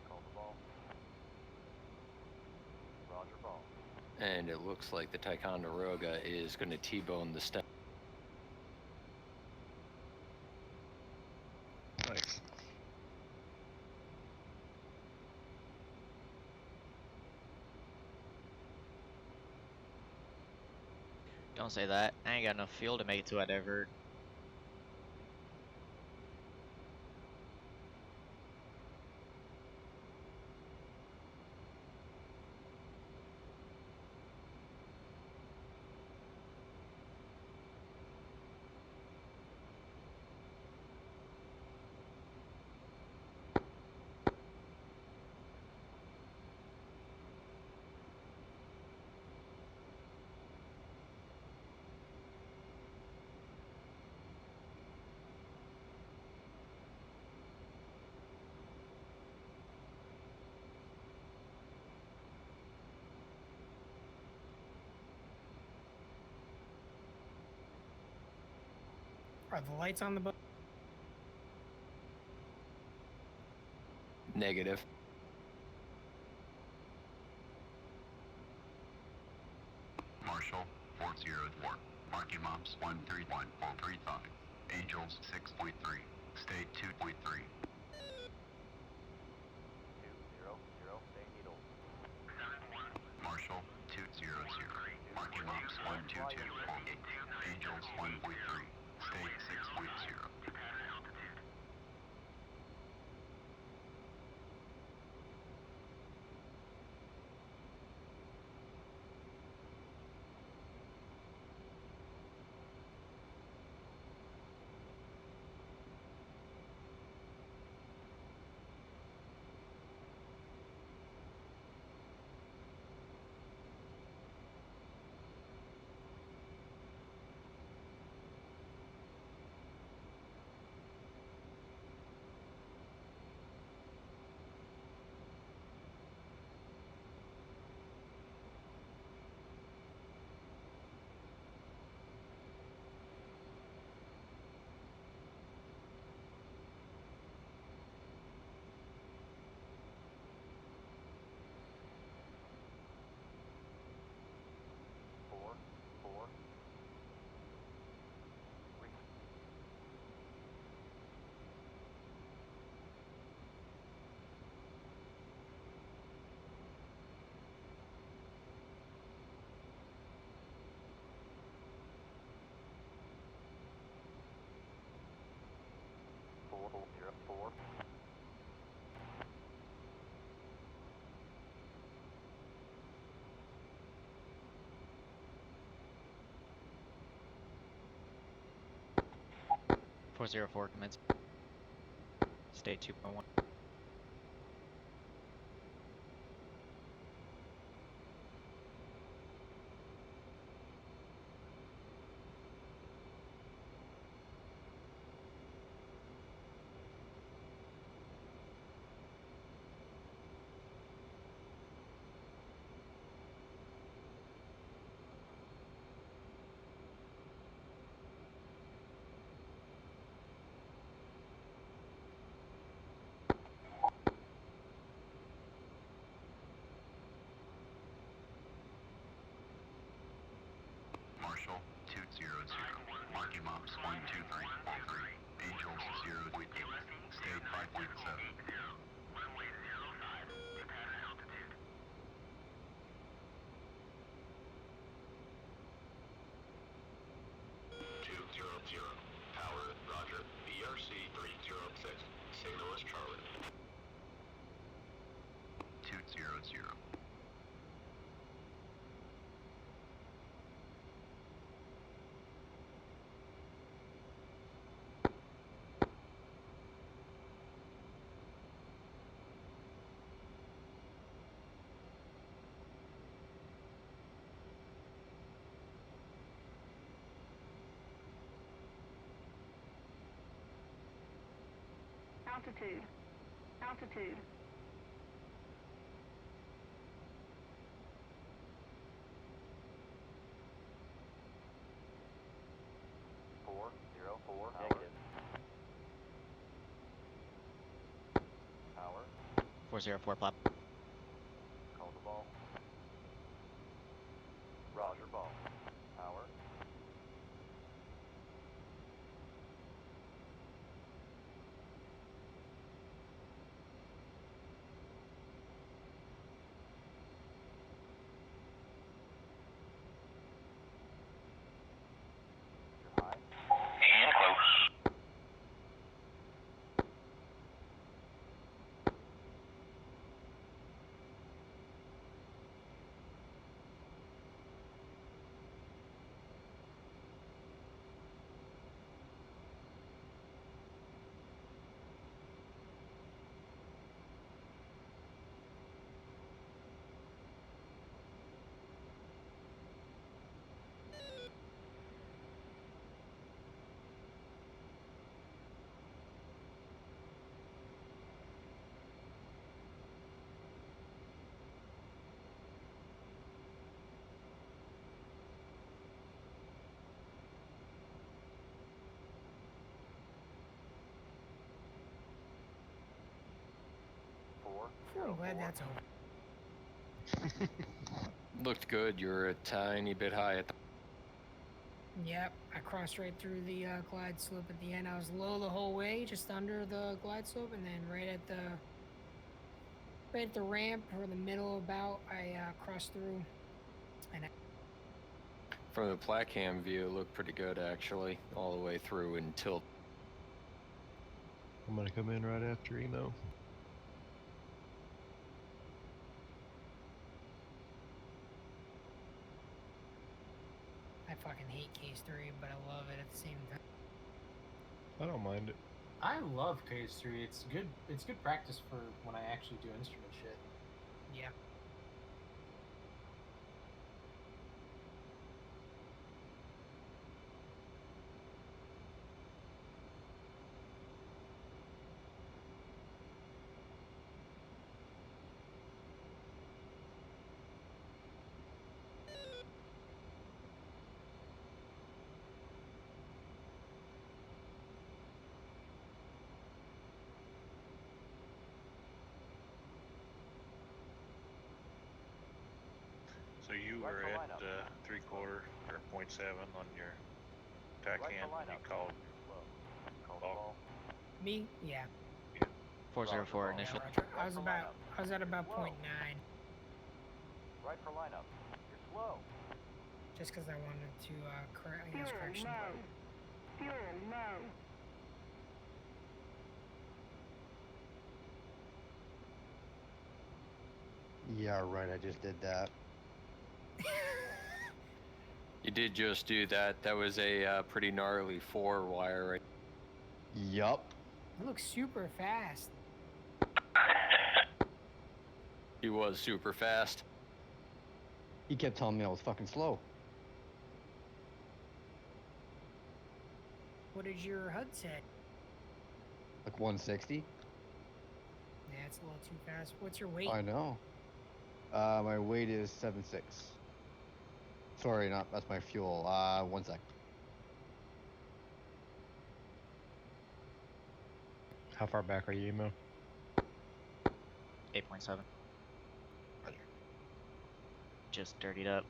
Call the ball. Roger ball. And it looks like the Ticonderoga is going to T-bone the stem. Nice. Don't say that. I ain't got enough fuel to make it to a divert. Are the lights on the boat? Negative. Marshall 404, Rocky Mops 131.35, Angels 6.3, State 2.3. 200, stay needle. Marshall 200, Rocky Mops 122.8, Angels 1.3, State 6.0. Four. 3. 404. 404 commence. State 2.1. Parking maps 1, 2, 3, 4, 3. Angels 0, 2, 8. State 5.7. Runway 05, depart altitude. 200. Tower, roger. BRC 306. Signal is Charlie. 200. Altitude. Altitude. Four, zero, four, negative. Power, 404 plop. call the ball. Roger ball. Power, you're high. And close. Four, I'm zero, glad four. that's over. Looked good. You were a tiny bit high at the Yep, I crossed right through the glide slope at the end. I was low the whole way, just under the glide slope, and then right at the ramp or the middle about, I crossed through. And from the plat cam view. It looked pretty good actually, all the way through until I'm gonna come in right after emo. I fucking hate case 3, but I love it at the same time. I don't mind it. I love Case 3. It's good. It's good practice for when I actually do instrument shit. Yeah. So you Right were for at lineup. 3/4 or 0.7 on your TAC Right cam for when you lineup. called. Slow. Call the Ball. ball. Me? Yeah. 404 Roger, initial. Yeah, Roger. Right for lineup. I was at about Slow. 0.9, Right for lineup. You're slow. just because I wanted to correct Fuel correction. low. Fuel low. Yeah, right. I just did that. you did just do that. That was a pretty gnarly 4-wire. Right? Yup. It looks super fast. He was super fast. He kept telling me I was fucking slow. What did your HUD say? Like 160. Yeah, it's a little too fast. What's your weight? I know. My weight is 7.6. Sorry, not that's my fuel. 1 sec. How far back are you, emo? 8.7. Just dirtied up.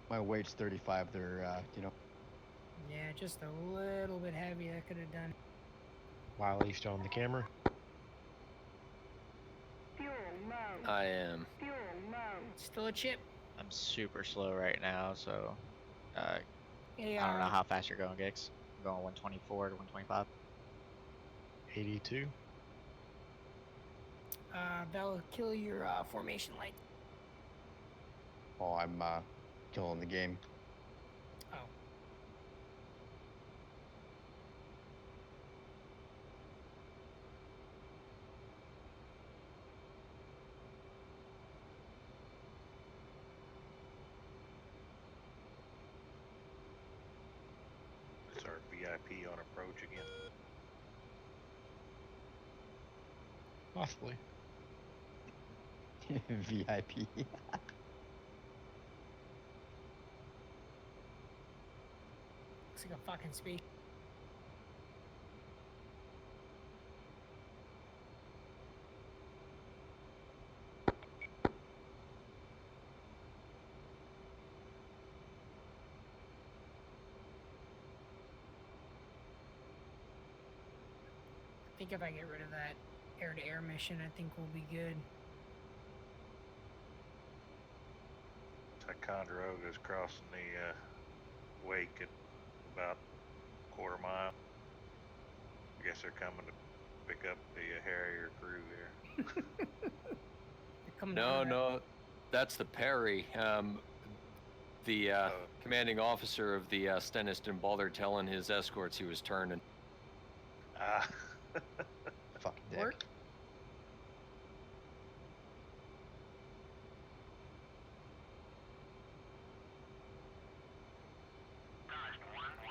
My weight's 35. They're Yeah, just a little bit heavy. I could have done. Wiley, you still on the camera? Fuel low. I am. Fuel low. Still a chip. I'm super slow right now, so Hey, I don't know how fast you're going, Gix. I'm going 124 to 125. 82. That'll kill your formation light. Oh, I'm killing the game. Oh. It's our VIP on approach again. Possibly. VIP. Looks like a fucking space. I think if I get rid of that air-to-air mission, I think we'll be good. Ticonderoga's crossing the wake at about a quarter mile. I guess they're coming to pick up the Harrier crew here. No, that's the Perry. The commanding officer of the Stennis and Balder telling his escorts he was turning. Ah. Fucking dick. Work.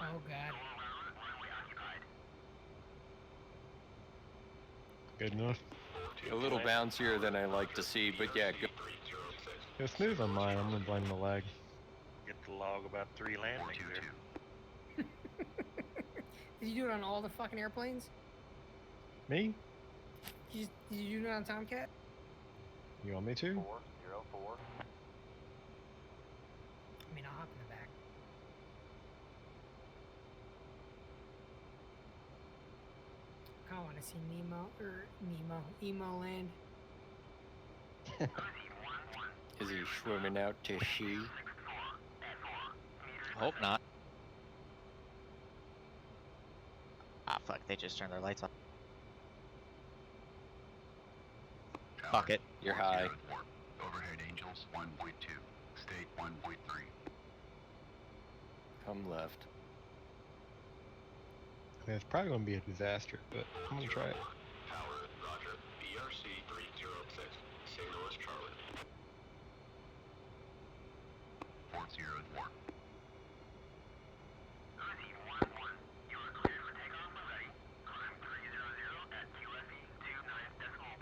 Oh god. Good enough. A little bouncier than I like to see, but yeah, good. Go smooth on mine. I'm gonna blame the lag. Get the log about 3 landings there. Did you do it on all the fucking airplanes? Me? Did you do it on Tomcat? You want me to? 404. I mean, I'll hop in the back. I want to see Emo land. Is he swimming out to she? Hope not. Ah, fuck, they just turned their lights off. Fuck it. You're high. Overhead Angels 1.2. State 1.3. Come left. I mean, it's probably gonna be a disaster, but I'm gonna try it. Tower, roger. BRC 306. Signal is Charlie. 404. You are cleared for takeoff when ready. Climb 300 at QFE 29.80.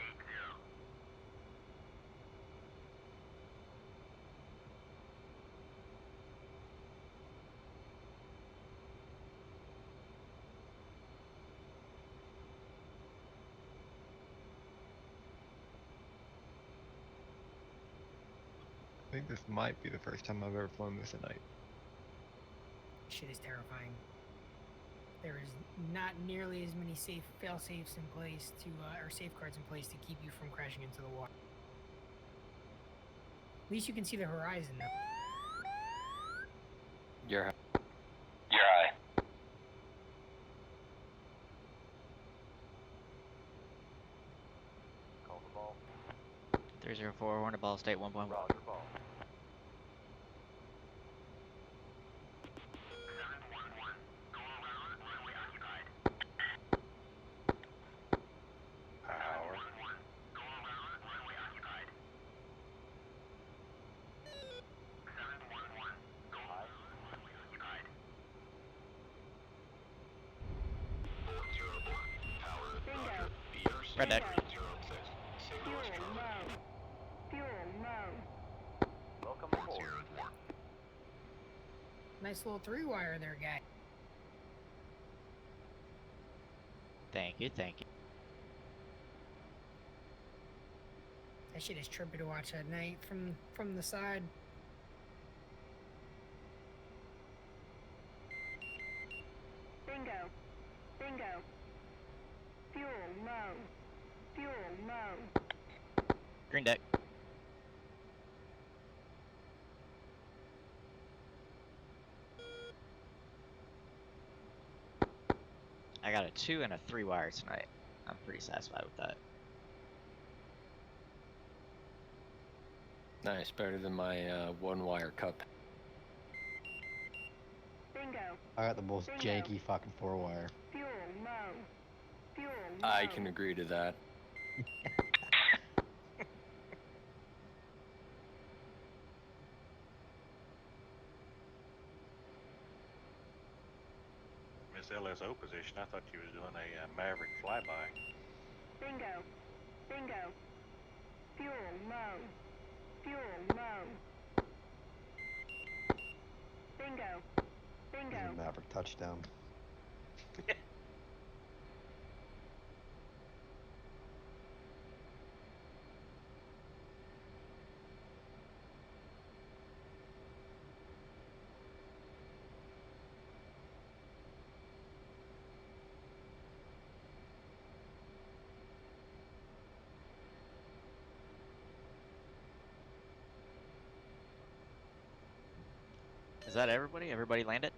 I think this might be the first time I've ever flown this at night. Shit is terrifying. There is not nearly as many fail-safes in place to, or safeguards in place to keep you from crashing into the water. At least you can see the horizon, though. You're high. You're high. Call the ball. 304, Hornet ball, state 1.1. Roger ball. 711. Go around, runway occupied. Power. 711. Go around, runway occupied. 711. Go around, runway occupied. 404. Tower, roger. BRC Red deck. 306. Signal is Fuel Charlie. low. Fuel low. Welcome aboard. 404. Nice little three-wire there, guy. Thank you, thank you. That shit is trippy to watch at night from the side. Green deck. I got a 2 and a 3 wire tonight. I'm pretty satisfied with that. Nice, better than my one wire cup. Bingo. I got the most Bingo. janky fucking 4-wire. Fuel low. Fuel low. I can agree to that. Miss LSO position, I thought you was doing a Maverick flyby. Bingo. Bingo. Fuel low. Fuel low. Bingo. This Bingo. is a Maverick touchdown. Is that everybody? Everybody landed?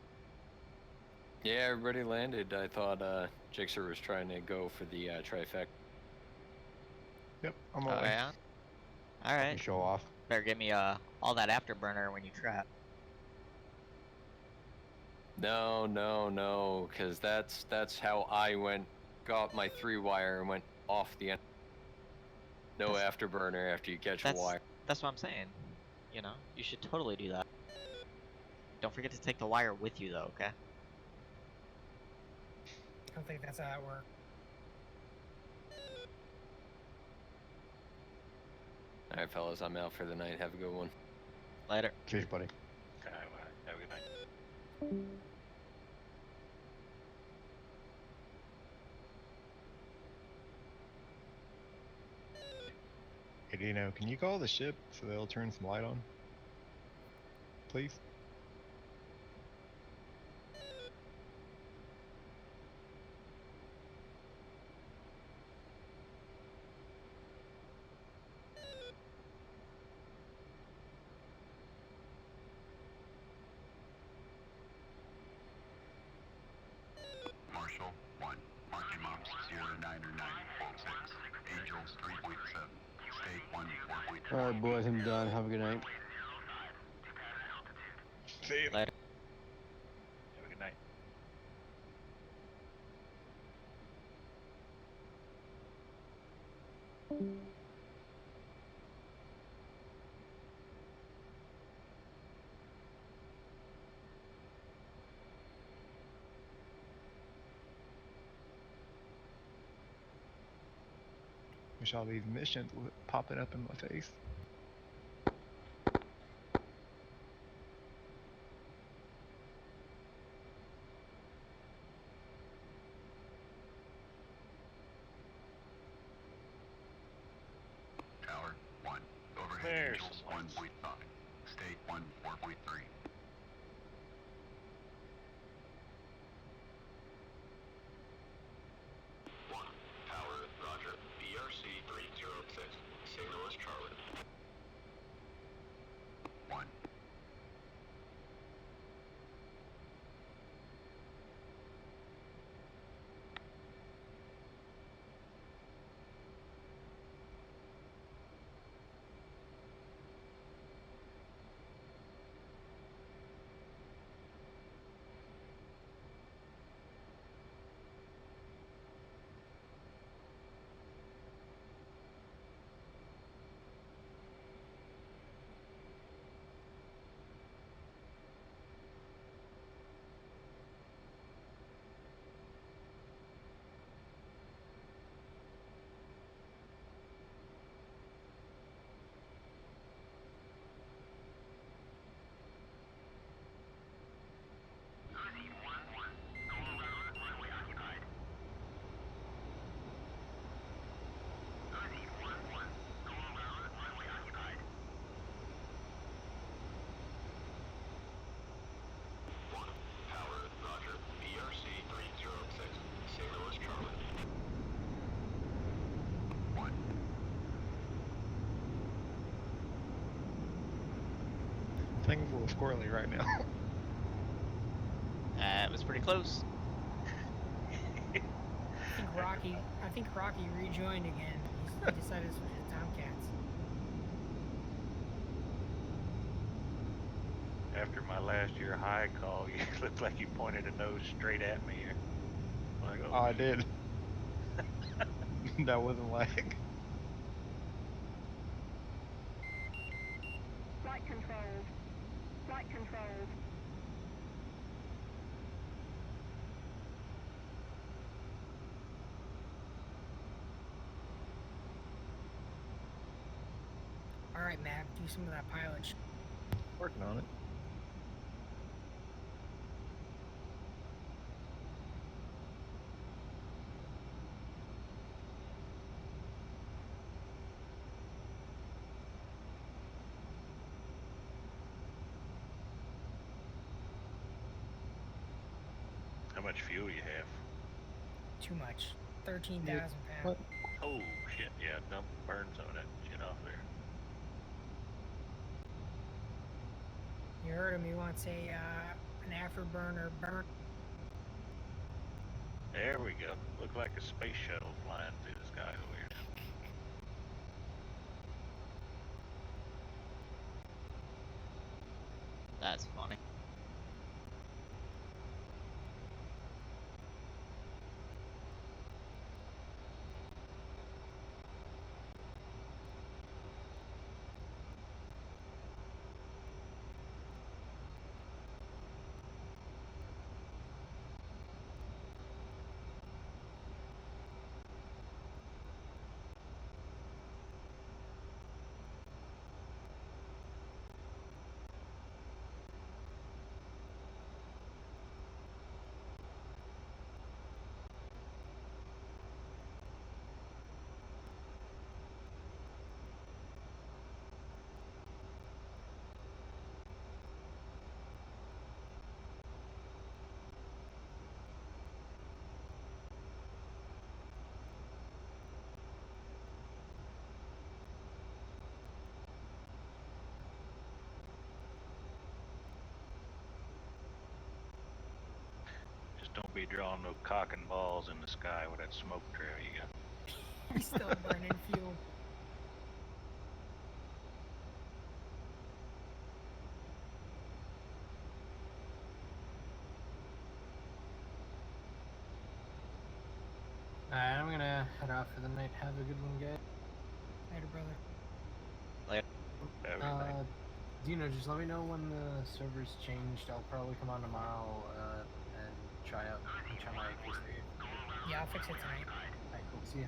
Yeah, everybody landed. I thought Jixer was trying to go for the trifecta. Yep, I'm Oh, away. yeah? Alright. You show off. Better give me all that afterburner when you trap. No, because that's how I got my 3-wire and went off the end. No afterburner after you catch a wire. That's what I'm saying. You know, you should totally do that. Don't forget to take the wire with you though, okay? I don't think that's how that works. Alright, fellas, I'm out for the night. Have a good one. Later. Cheers, buddy. Okay, well, have a good night. Hey, Dino, can you call the ship so they'll turn some light on? Please? Marshall 1. Marking Mops 09946. Angels 3.7. State 1 4.4. Alright, boys, I'm done. Have a good night. See you. Later. Have a good night. Wish all these missions would popping up in my face. Tower 1. Overhead There's Angels some lights. 1.5. State 1 4.3. Tower, Roger. BRC 306. Signal is Charlie. Thing's a little squirrely right now. That was pretty close. I think Rocky rejoined again. He decided to switch to Tomcats. After my last year high call, you looked like you pointed a nose straight at me. Like, Oh, I did. That wasn't lag. Flight controlled. Flight controlled. All right, Mac, do some of that pilot. Working on it. how much fuel you have? Too much. 13,000 pounds. What? Oh shit! Yeah, dump, burn some of that shit off there. You heard him. He wants an afterburner burn. There we go. Look like a space shuttle flying through the sky over here. That's funny. Just don't be drawing no cock and balls in the sky with that smoke trail you got. He's still burning fuel. Alright, I'm gonna head off for the night. Have a good one, guys. Later, brother. Have a good night. Dino, just let me know when the server's changed. I'll probably come on tomorrow and try my case for you. Yeah, I'll fix it tonight. Alright, cool. See ya.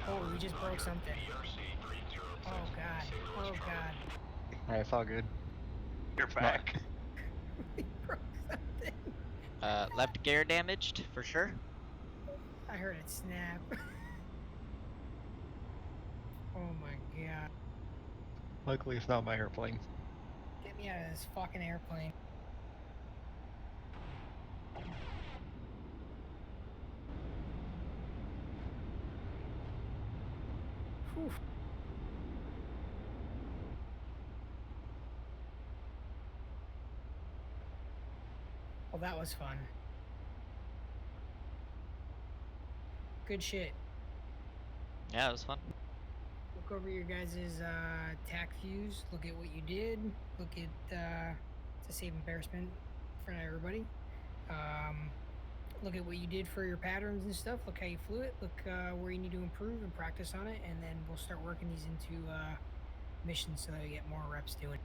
Oh, we just broke something. Oh god. Oh god. Alright, it's all good. You're back. We broke something. Left gear damaged, for sure. I heard it snap. Oh my god. Luckily, it's not my airplane. Get me out of this fucking airplane. Whew. Well, that was fun. Good shit. Yeah, it was fun. Look over your guys' tac views. Look at what you did. Look at to save embarrassment in front of everybody. Look at what you did for your patterns and stuff. Look how you flew it. Look where you need to improve and practice on it, and then we'll start working these into missions so that we get more reps doing it.